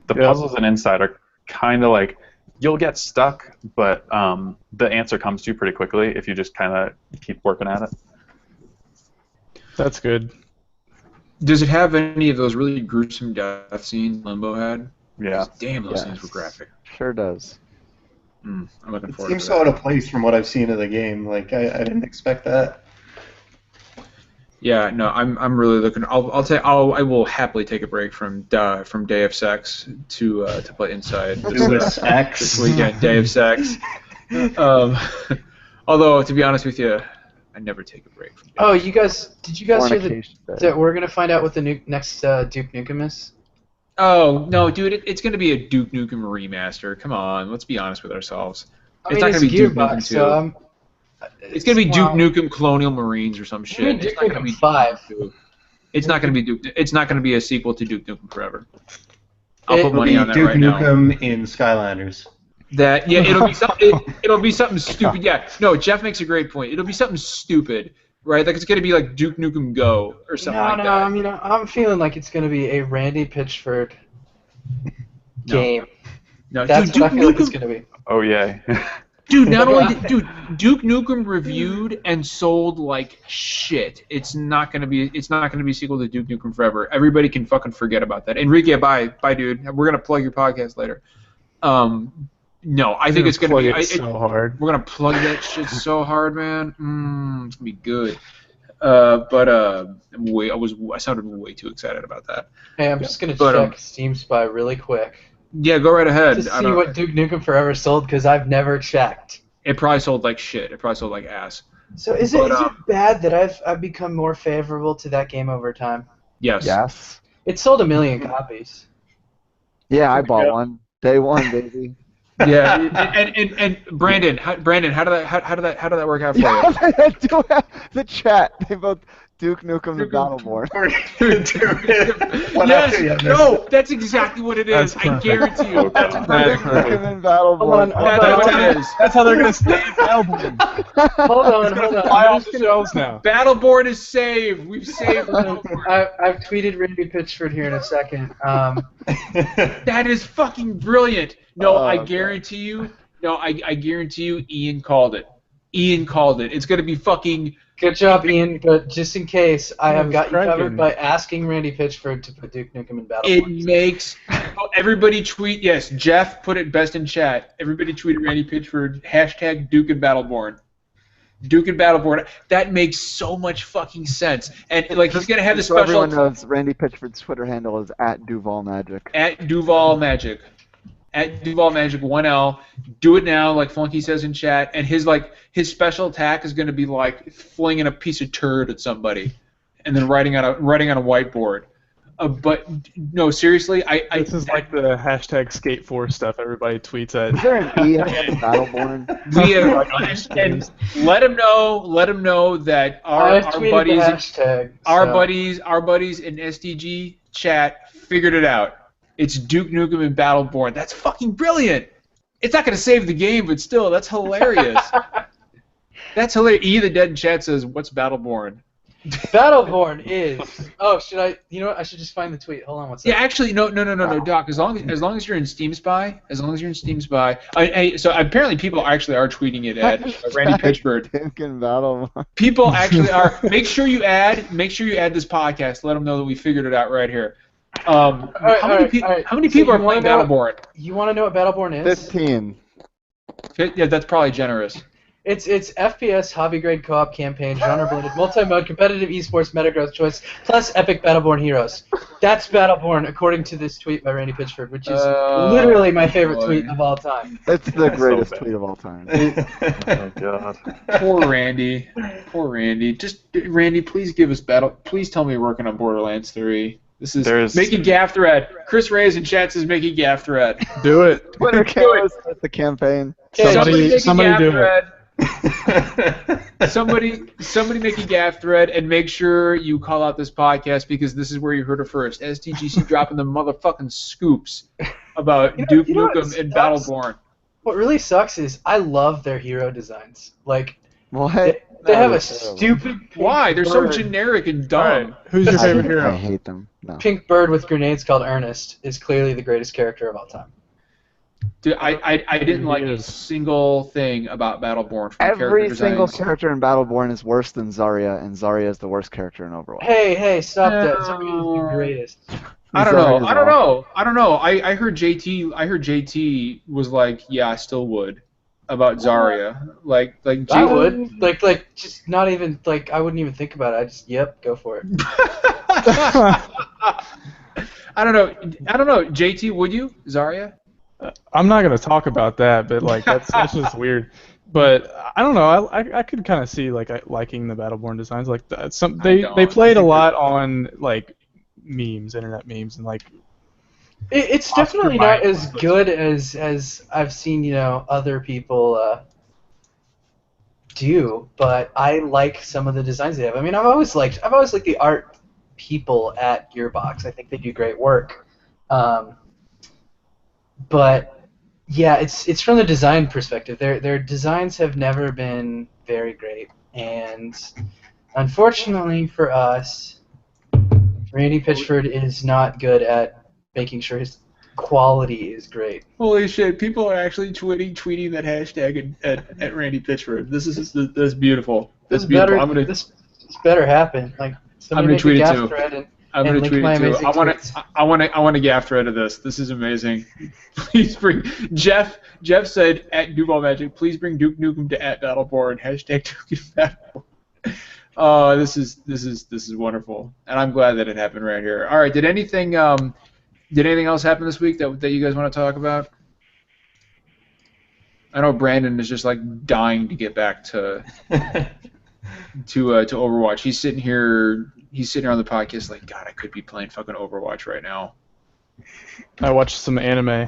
the puzzles in Inside are kind of like you'll get stuck, but the answer comes to you pretty quickly if you just kind of keep working at it. That's good. Does it have any of those really gruesome death scenes Limbo had? Yeah. Damn, those Yes. scenes were graphic. Sure does. I'm looking It forward seems to so that. out of place from what I've seen of the game. Like I didn't expect that. Yeah, no, I'm really looking. I will happily take a break from Deus Ex to play Inside Deus Ex. this weekend. Deus Ex. Although to be honest with you, I never take a break from. Oh, did you guys hear Fornication. that we're gonna find out what the next Duke Nukem is? Oh no, dude! It's going to be a Duke Nukem remaster. Come on, let's be honest with ourselves. I It's mean, not it's going to be Duke Gearbox, Nukem 2. so It's going to be Duke Nukem Colonial Marines or some shit. mean It's Duke not going to Nukem be 5. Duke Nukem 2. It's not going to be Duke. It's not going to be a sequel to Duke Nukem Forever. I'll put It'll money be on that Duke right now. Nukem in Skylanders. That it'll be something. It'll be something stupid. Yeah, no, Jeff makes a great point. It'll be something stupid, right? Like it's going to be like Duke Nukem Go or something like that. I mean, I'm feeling like it's gonna be a Randy Pitchford game. No, That's dude, what I Duke feel like it's Nukem. gonna be. Oh yeah. Dude, not only Duke Nukem reviewed and sold like shit. It's not gonna be a sequel to Duke Nukem Forever. Everybody can fucking forget about that. Enrique, bye, dude. We're gonna plug your podcast later. No, I think it's gonna plug be. it so hard. We're gonna plug that shit so hard, man. It's gonna be good. I sounded way too excited about that. Hey, I'm just gonna But, check Steam Spy really quick Yeah, go right ahead. to see what Duke Nukem Forever sold because I've never checked. It probably sold like shit. It probably sold like ass. So is it bad that I've become more favorable to that game over time? Yes. Yes. It sold 1 million copies. Yeah, I bought one. Day one, baby. Yeah, and Brandon, how did that work out for you? Yeah, they do have the chat. They both Duke Nukem the Battleborn. Yes, no, that's exactly what it is. I guarantee you. That's exactly Duke Nukem and Battleborn. that's what it is. That's how they're gonna stay in Battleborn. Hold on. Fly off the shelves now. Battleborn is saved. We've saved Battleborn. I've tweeted Randy Pitchford here in a second. That is fucking brilliant. No, Oh, I God. guarantee you. No, I guarantee you. Ian called it. It's gonna be fucking. Good job, Ian. But just in case, I have was got you cracking. covered by asking Randy Pitchford to put Duke Nukem in It Battleborn. makes everybody tweet. Yes, Jeff put it best in chat. Everybody tweeted Randy Pitchford # Duke and Battleborn. Duke and Battleborn. That makes so much fucking sense. And like he's gonna have the So everyone special knows Randy Pitchford's Twitter handle is @DuvalMagic. at Duval Magic. At Duval Magic 1L. Do it now, like Flunky says in chat. And his special attack is gonna be like flinging a piece of turd at somebody, and then writing on a whiteboard. But no, seriously, This is like the #Skate4 stuff everybody tweets at. Is there an E in Battleborn? and let him know that our I've tweeted buddies the hashtag. our buddies in SDG chat figured it out. It's Duke Nukem and Battleborn. That's fucking brilliant. It's not gonna save the game, but still, that's hilarious. That's hilarious. E the Dead in chat says, "What's Battleborn?" Battleborn is. Oh, should I? You know what? I should just find the tweet. Hold on one Yeah, second. actually, no, Doc. As long as you're in Steam Spy, so apparently people actually are tweeting it at Randy Pitchford. Thinking Battleborn. People actually are. Make sure you add this podcast. Let them know that we figured it out right here. How many people are playing Battleborn? You want to know what Battleborn is? 15. Yeah, that's probably generous. It's FPS hobby grade co-op campaign, genre blended, multi-mode, competitive esports, meta growth choice, plus epic Battleborn heroes. That's Battleborn according to this tweet by Randy Pitchford, which is literally my favorite tweet of all time. It's the greatest tweet of all time. Oh god. Poor Randy. Just Randy, please give us Please tell me you're working on Borderlands 3. This is making gaff thread. Chris Reyes in chat says making gaff thread. Do it. Twitter cameras at the campaign. Somebody do it. Somebody make a gaff thread and make sure you call out this podcast because this is where you heard it first. STGC dropping the motherfucking scoops about Duke Nukem and Battleborn. What really sucks is I love their hero designs. Like, What? they have a stupid pink Why? They're so bird. generic and dumb. Alright, who's your favorite hero? I hate them. No. Pink bird with grenades called Ernest is clearly the greatest character of all time. Dude, I didn't like a single thing about Battleborn. From Every character single designs. character in Battleborn is worse than Zarya, and Zarya is the worst character in Overwatch. Hey, stop that. Zarya is the greatest. I don't Zarya's know. I heard JT was like, yeah, I still would about Zarya. Like I would. Like, just not even, like, I wouldn't even think about it. I just, yep, go for it. I don't know. JT, would you? Zarya? I'm not gonna talk about that, but like that's just weird. But I don't know. I could kind of see like liking the Battleborn designs. Like they played a lot on like memes, internet memes, and like. It's definitely not as good as I've seen other people do, but I like some of the designs they have. I mean, I've always liked the art people at Gearbox. I think they do great work. But yeah, it's from the design perspective. Their designs have never been very great, and unfortunately for us, Randy Pitchford is not good at making sure his quality is great. Holy shit! People are actually tweeting that hashtag at Randy Pitchford. That's beautiful. That's beautiful. This better happen. Like somebody make a gaff thread and I'm gonna link tweet my it too. amazing tweets. I want a gaff thread of this. This is amazing. Please bring Jeff said at Duval Magic. Please bring Duke Nukem to at Battleborn. Hashtag Duke Battleborn. Oh, this is wonderful, and I'm glad that it happened right here. All right, did anything else happen this week that you guys want to talk about? I know Brandon is just like dying to get back to Overwatch. He's sitting here on the podcast like, God, I could be playing fucking Overwatch right now. I watched some anime.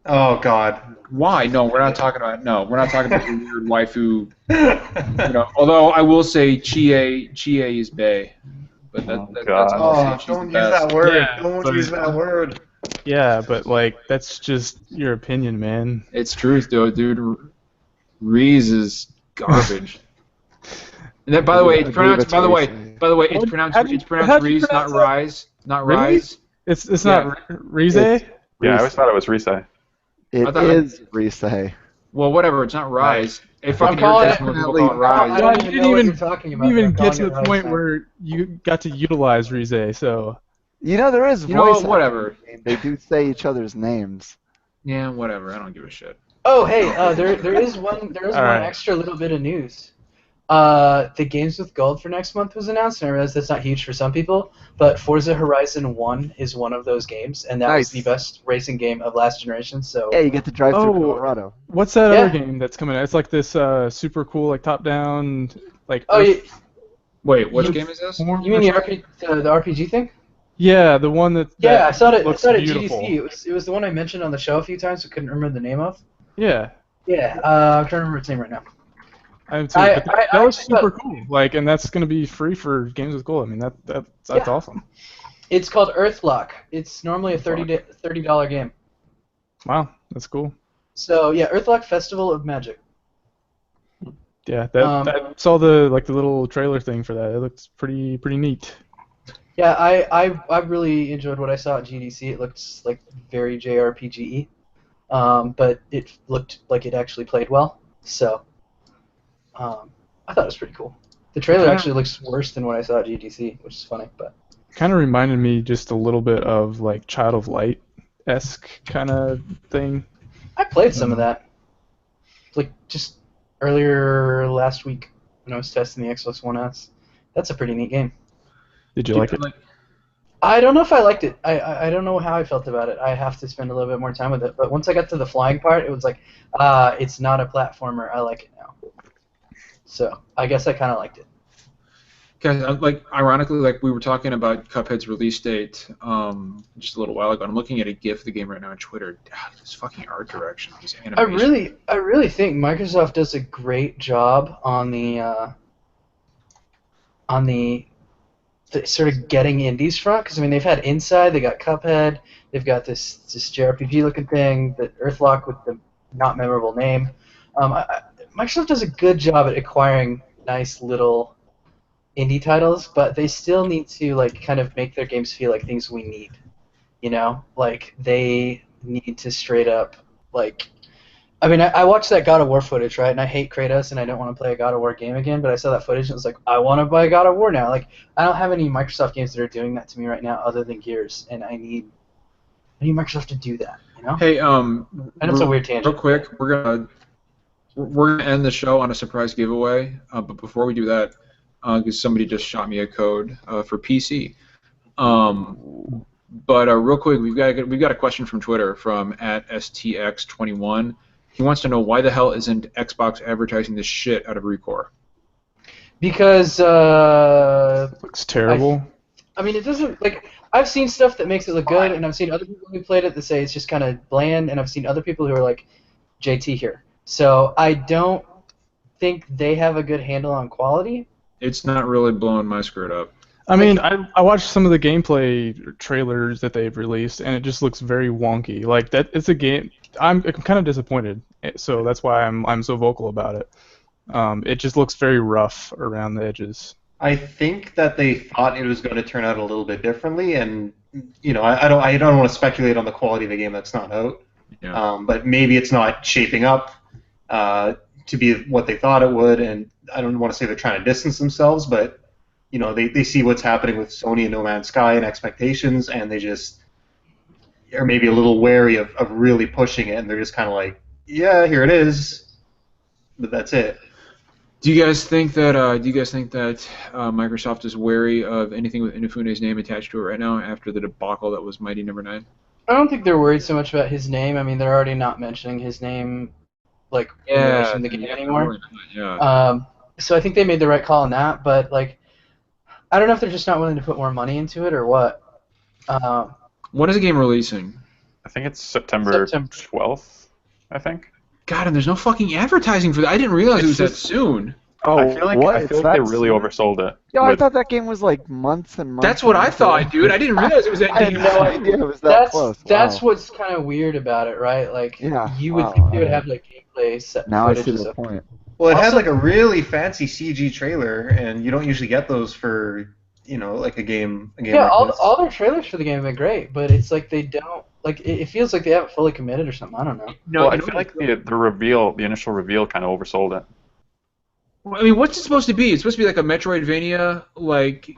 Oh God. Why? No, we're not talking about your weird waifu. Although I will say Chie is bae. But that's all. Don't use that word. Yeah, Don't use that word. Yeah, but like that's just your opinion, man. It's truth, though, dude. Reese is garbage. And that, by the way, it's pronounced. By the way, it's pronounced Reese, not Rise, not Really? Rise. It's not Rize? Yeah, I always thought it was Risei. It is Risei. Well, whatever. It's not Rise. If I'm calling it. people call it Rise. I don't You even know what didn't you're talking You about. didn't even but I'm get to the calling it point right where you got to utilize Rize, so There is You know voice what? Whatever. acting. They do say each other's names. Yeah, whatever. I don't give a shit. Oh, hey, there is one right. extra little bit of news. The Games with Gold for next month was announced, and I realize that's not huge for some people, but Forza Horizon 1 is one of those games, and that was Nice. the best racing game of last generation. So Yeah, you get to drive through Oh. Colorado. what's that Yeah. other game that's coming out? It's like this super cool like top down like oh, Wait, which You- game is this? you mean the RPG thing? Yeah, the one that Yeah, I saw it. I looks saw it at beautiful. GDC. It was the one I mentioned on the show a few times. I couldn't remember the name of. Yeah. Yeah, I'm trying to remember its name right now. I am too. I- But that I was actually thought- super cool. Like, and that's gonna be free for Games with Gold. I mean, that's Yeah. awesome. It's called Earthlock. It's normally a $30 game. Wow, that's cool. So yeah, Earthlock Festival of Magic. Yeah, I saw the little trailer thing for that. It looks pretty neat. Yeah, I really enjoyed what I saw at GDC. It looked like very JRPG-y, but it looked like it actually played well. So I thought it was pretty cool. The trailer actually looks worse than what I saw at GDC, which is funny, but Kind of reminded me just a little bit of like Child of Light-esque kind of thing. I played some of that. Like just earlier last week when I was testing the Xbox One S. That's a pretty neat game. Did you like it? I don't know if I liked it. I don't know how I felt about it. I have to spend a little bit more time with it. But once I got to the flying part, it was like, it's not a platformer. I like it now. So I guess I kind of liked it. Guys, ironically, we were talking about Cuphead's release date just a little while ago. I'm looking at a GIF of the game right now on Twitter. God, this fucking art direction, this animation. I really think Microsoft does a great job on the sort of getting indies front, because I mean they've had Inside, they got Cuphead, they've got this JRPG looking thing, the Earthlock with the not memorable name. Microsoft does a good job at acquiring nice little indie titles, but they still need to kind of make their games feel like things we need. You know, they need to straight up I mean, I watched that God of War footage, right? And I hate Kratos, and I don't want to play a God of War game again. But I saw that footage, and it was like, I want to buy God of War now. I don't have any Microsoft games that are doing that to me right now, other than Gears, and I need Microsoft to do that. You know? Hey, and it's a weird tangent. Real quick, we're gonna end the show on a surprise giveaway. But before we do that, because somebody just shot me a code for PC. But real quick, we've got a question from Twitter from @stx21. He wants to know why the hell isn't Xbox advertising the shit out of ReCore? Because it looks terrible. I mean, it doesn't I've seen stuff that makes it look good, and I've seen other people who played it that say it's just kind of bland, and I've seen other people who are like JT here. So I don't think they have a good handle on quality. It's not really blowing my skirt up. I mean, I watched some of the gameplay trailers that they've released, and it just looks very wonky. It's a game. I'm kind of disappointed, so that's why I'm so vocal about it. It just looks very rough around the edges. I think that they thought it was going to turn out a little bit differently, and I don't want to speculate on the quality of the game that's not out. Yeah. But maybe it's not shaping up to be what they thought it would, and I don't want to say they're trying to distance themselves, but they see what's happening with Sony and No Man's Sky and expectations, and they just are maybe a little wary of really pushing it, and they're just kind of like, yeah, here it is, but that's it. Do you guys think that Microsoft is wary of anything with Inafune's name attached to it right now after the debacle that was Mighty Number 9? I don't think they're worried so much about his name. I mean, they're already not mentioning his name in relation to the game anymore. Yeah. So I think they made the right call on that, but I don't know if they're just not willing to put more money into it or what. When is the game releasing? I think it's September 12th, I think. God, and there's no fucking advertising for that. I didn't realize it was that soon. Oh, I feel like they really oversold it. Yo, I thought that game was months and months. That's what I thought, dude. I didn't realize it was that. I had no idea it was that close. That's what's kind of weird about it, right? You would think they would have gameplay set. Now I see the point. Well, it had a really fancy CG trailer, and you don't usually get those for a game. Yeah, all their trailers for the game have been great, but it's they don't it feels like they haven't fully committed or something. I don't know. No, I feel like the initial reveal kind of oversold it. Well, I mean, what's it supposed to be? It's supposed to be like a Metroidvania,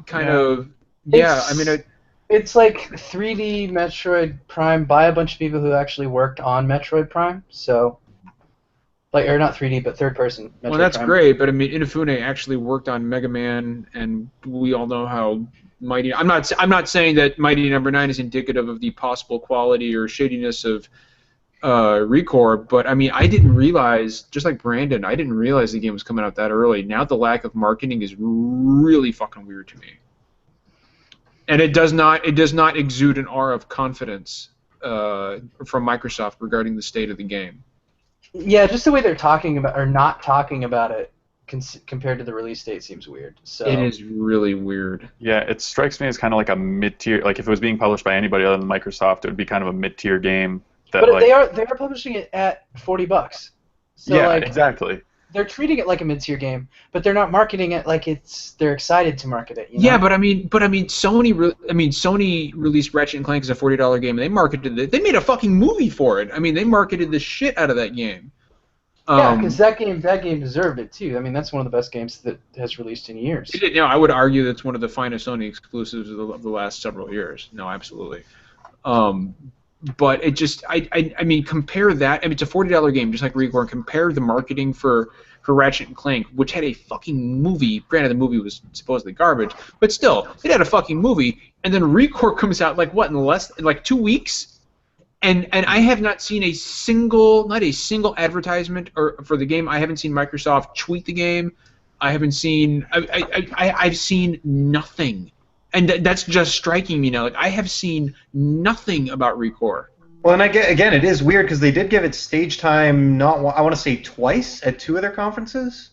kind of. Yeah, I mean, it's like 3D Metroid Prime by a bunch of people who actually worked on Metroid Prime. So, or not 3D, but third person. Metroid well, that's Prime. great, but I mean, Inafune actually worked on Mega Man, and we all know how Mighty. I'm not saying that Mighty Number 9 is indicative of the possible quality or shadiness of ReCore, but I mean, I didn't realize, just like Brandon, I didn't realize the game was coming out that early. Now the lack of marketing is really fucking weird to me, and it does not exude an aura of confidence from Microsoft regarding the state of the game. Yeah, just the way they're talking about or not talking about it compared to the release date seems weird. So it is really weird. Yeah, it strikes me as kind of like a mid-tier. Like if it was being published by anybody other than Microsoft, it would be kind of a mid-tier game. But they are publishing it at $40. So yeah, exactly. they're treating it like a mid-tier game, but they're not marketing it like they're excited to market it. You know? Yeah, but I mean, Sony released Ratchet and Clank as a $40 game, and they marketed it. They made a fucking movie for it. I mean, they marketed the shit out of that game. Yeah, because that game deserved it too. I mean, that's one of the best games that has released in years. I would argue that's one of the finest Sony exclusives of the last several years. No, absolutely. But it just, I mean, compare that. I mean, it's a $40 game, just like ReCore. And compare the marketing for Ratchet and Clank, which had a fucking movie. Granted, the movie was supposedly garbage, but still, it had a fucking movie. And then ReCore comes out like what in like 2 weeks, and I have not seen not a single advertisement for the game. I haven't seen Microsoft tweet the game. I haven't seen. I've seen nothing. And that's just striking me now. Like, I have seen nothing about ReCore. Well, and again, it is weird because they did give it stage time. I want to say twice at 2 of their conferences.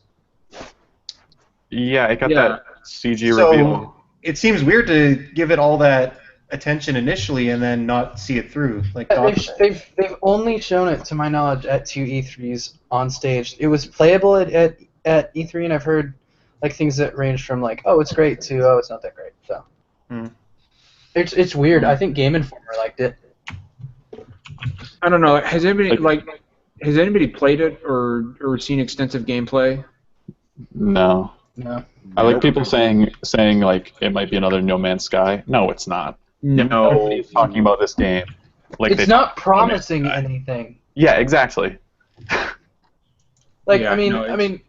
Yeah, it got that CG so reveal. It seems weird to give it all that attention initially and then not see it through. Like they've only shown it, to my knowledge, at 2 E3s on stage. It was playable at E3, and I've heard like things that range from like, oh, it's great to, oh, it's not that great. So it's weird. I think Game Informer liked it. I don't know. Has anybody played it or seen extensive gameplay? No. No. I like people saying like it might be another No Man's Sky. No, it's not. No. Nobody's talking about this game. Like it's not promising anything. Yeah, exactly. Like I mean,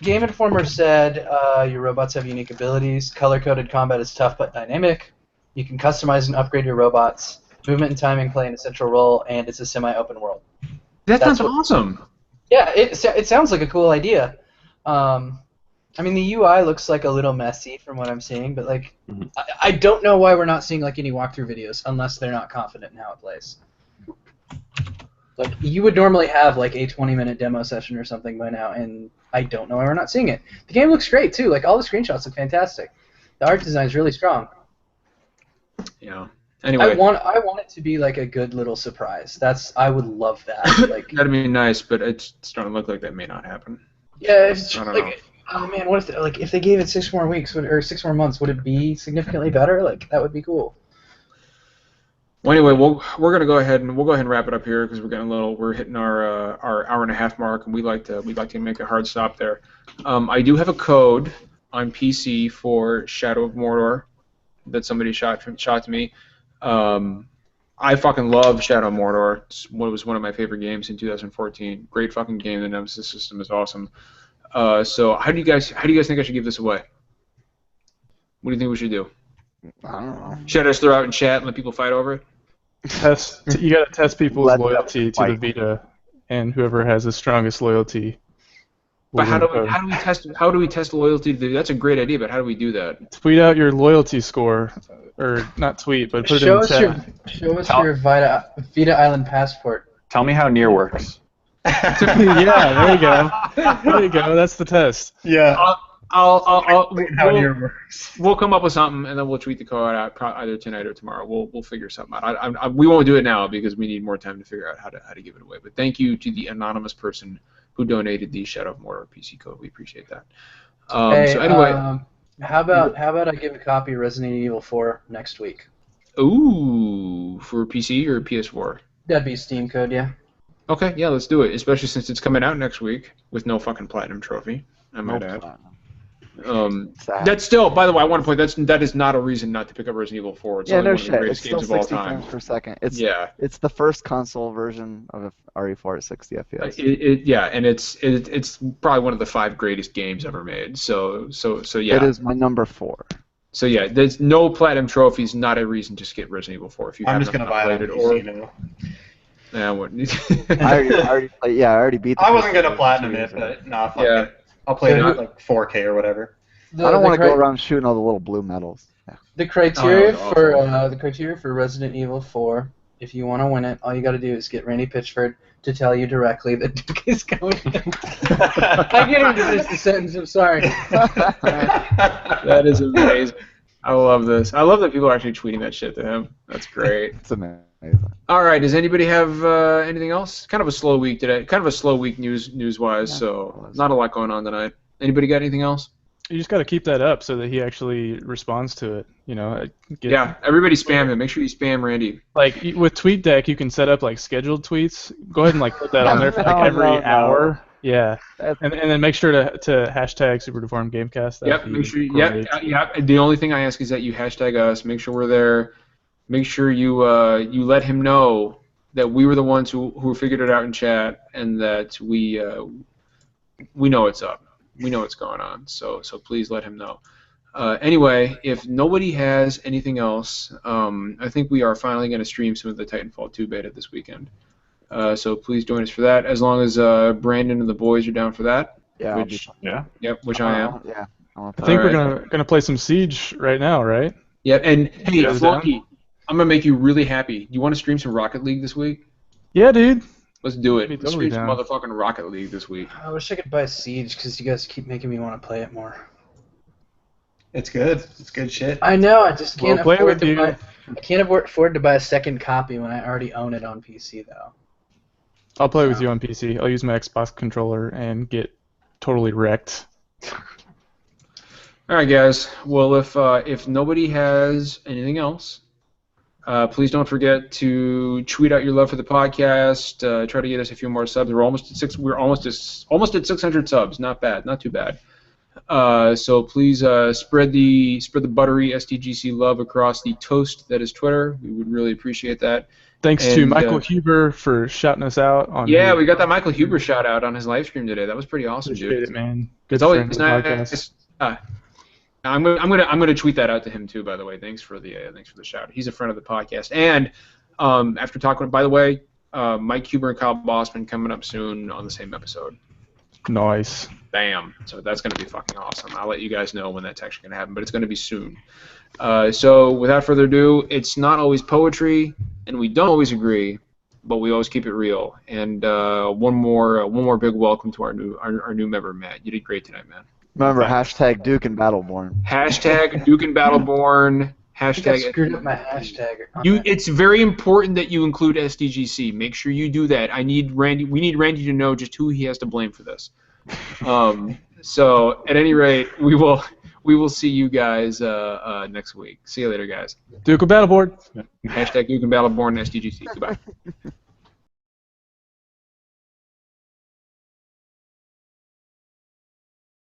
Game Informer said your robots have unique abilities. Color-coded combat is tough but dynamic. You can customize and upgrade your robots. Movement and timing play an essential role, and it's a semi-open world. That sounds awesome. Yeah, it sounds like a cool idea. I mean, the UI looks like a little messy from what I'm seeing, but like, I don't know why we're not seeing like any walkthrough videos unless they're not confident in how it plays. Like, you would normally have like a 20-minute demo session or something by now, and I don't know why we're not seeing it. The game looks great too. Like, all the screenshots look fantastic. The art design is really strong. Yeah. Anyway, I want it to be like a good little surprise. I would love that. Like, that'd be nice, but it's starting to look like that may not happen. Yeah, it's like, oh man, what if they gave it 6 more weeks or 6 more months? Would it be significantly better? Like, that would be cool. Well, anyway, we're gonna go ahead and wrap it up here because we're hitting our hour and a half mark, and we'd like to make a hard stop there. I do have a code on PC for Shadow of Mordor that somebody shot to me. I fucking love Shadow of Mordor. It was one of my favorite games in 2014. Great fucking game. The Nemesis system is awesome. So how do you guys think I should give this away? What do you think we should do? I don't know. Should I just throw out in chat and let people fight over it? You gotta test people's Let them loyalty to the fight. Vita, and whoever has the strongest loyalty. But how will do we test loyalty to the? That's a great idea, but how do we do that? tweet out your loyalty score, or not tweet, but put it in the chat. Show us your Vita Island passport. Tell me how Nier works. Yeah, there you go. There you go. That's the test. Yeah. We'll come up with something and then we'll tweet the code out either tonight or tomorrow. We'll figure something out. We won't do it now because we need more time to figure out how to give it away. But thank you to the anonymous person who donated the Shadow of Mordor PC code. We appreciate that. Hey, so anyway, how about I give a copy of Resident Evil 4 next week? ooh, for PC or PS4? That'd be a Steam code, yeah. Okay, yeah, let's do it. Especially since it's coming out next week with no fucking platinum trophy. I might add. Sad. That's still, by the way, I want to point that is not a reason not to pick up Resident Evil 4. It's Yeah, only no one of the shit. greatest It's still games of all 60 time. frames per second. It's the first console version of RE4 at 60 FPS. Yeah, and it's probably one of the 5 greatest games ever made. So yeah. It is my number 4. So yeah, there's no platinum trophies. Not a reason to skip Resident Evil 4 if you I'm haven't just gonna buy played that it. PC now. Yeah, I wouldn't. I already beat the I wasn't PC gonna platinum 2 it, years ago. but nah, fuck Yeah. it. I'll play it So- at like 4K or whatever. I don't want to go around shooting all the little blue medals. Yeah. The criteria Oh, for Resident Evil 4, if you want to win it, all you got to do is get Randy Pitchford to tell you directly that Duke is going. I can't even finish the sentence. I'm sorry. That is amazing. I love this. I love that people are actually tweeting that shit to him. That's great. It's amazing. All right. Does anybody have anything else? Kind of a slow week today. Kind of a slow week news-wise. Yeah, So not a lot going on tonight. Anybody got anything else? You just got to keep that up so that he actually responds to it. You know. Yeah. Everybody spam him. Make sure you spam Randy. Like with TweetDeck, you can set up like scheduled tweets. Go ahead and like put that on there for like No, every no. hour. Yeah. That's- And then make sure to hashtag Super Deformed Gamecast. That'd Yep. be Make sure. great. Yep. The only thing I ask is that you hashtag us. Make sure we're there. Make sure you let him know that we were the ones who figured it out in chat and that we know it's up. We know what's going on. So please let him know. Anyway, if nobody has anything else, I think we are finally going to stream some of the Titanfall 2 beta this weekend. So please join us for that. As long as Brandon and the boys are down for that. Yeah. I'll be Which, fine. Yeah. yep, which I am. Yeah. I think Alright. we're gonna play some Siege right now, right? Yeah, and hey, guys Flunky, I'm gonna make you really happy. You want to stream some Rocket League this week? Yeah, dude. Let's do it. Be Let's totally stream some down. motherfucking Rocket League this week. I wish I could buy Siege because you guys keep making me want to play it more. It's good. It's good shit. I know. I just We'll can't play afford with to you. buy. I can't afford to buy a second copy when I already own it on PC though. I'll play with you on PC. I'll use my Xbox controller and get totally wrecked. All right, guys. Well, if nobody has anything else, please don't forget to tweet out your love for the podcast. Try to get us a few more subs. We're almost at six. We're almost at 600 subs. Not bad. Not too bad. So please spread the buttery STGC love across the toast that is Twitter. We would really appreciate that. Thanks to And, Michael Huber for shouting us out on. Yeah, his- we got that Michael Huber shout out on his live stream today. That was pretty awesome, Appreciate dude. it, man. Good It's always friend of the podcast. nice. I'm gonna tweet that out to him too. By the way, thanks for the shout. He's a friend of the podcast. And after talking, by the way, Mike Huber and Kyle Bossman coming up soon on the same episode. Nice. Bam. So that's gonna be fucking awesome. I'll let you guys know when that's actually gonna happen, but it's gonna be soon. So without further ado, it's not always poetry, and we don't always agree, but we always keep it real. And one more big welcome to our new member, Matt. You did great tonight, man. Remember, hashtag Duke and Battleborn. Hashtag Duke and Battleborn. I think I Hashtag. screwed up my hashtag. on You. that. It's very important that you include SDGC. Make sure you do that. We need Randy to know just who he has to blame for this. So at any rate, we will see you guys next week. See you later, guys. Duke of Battleboard. Hashtag Duke and Battleborn SDGC. Goodbye.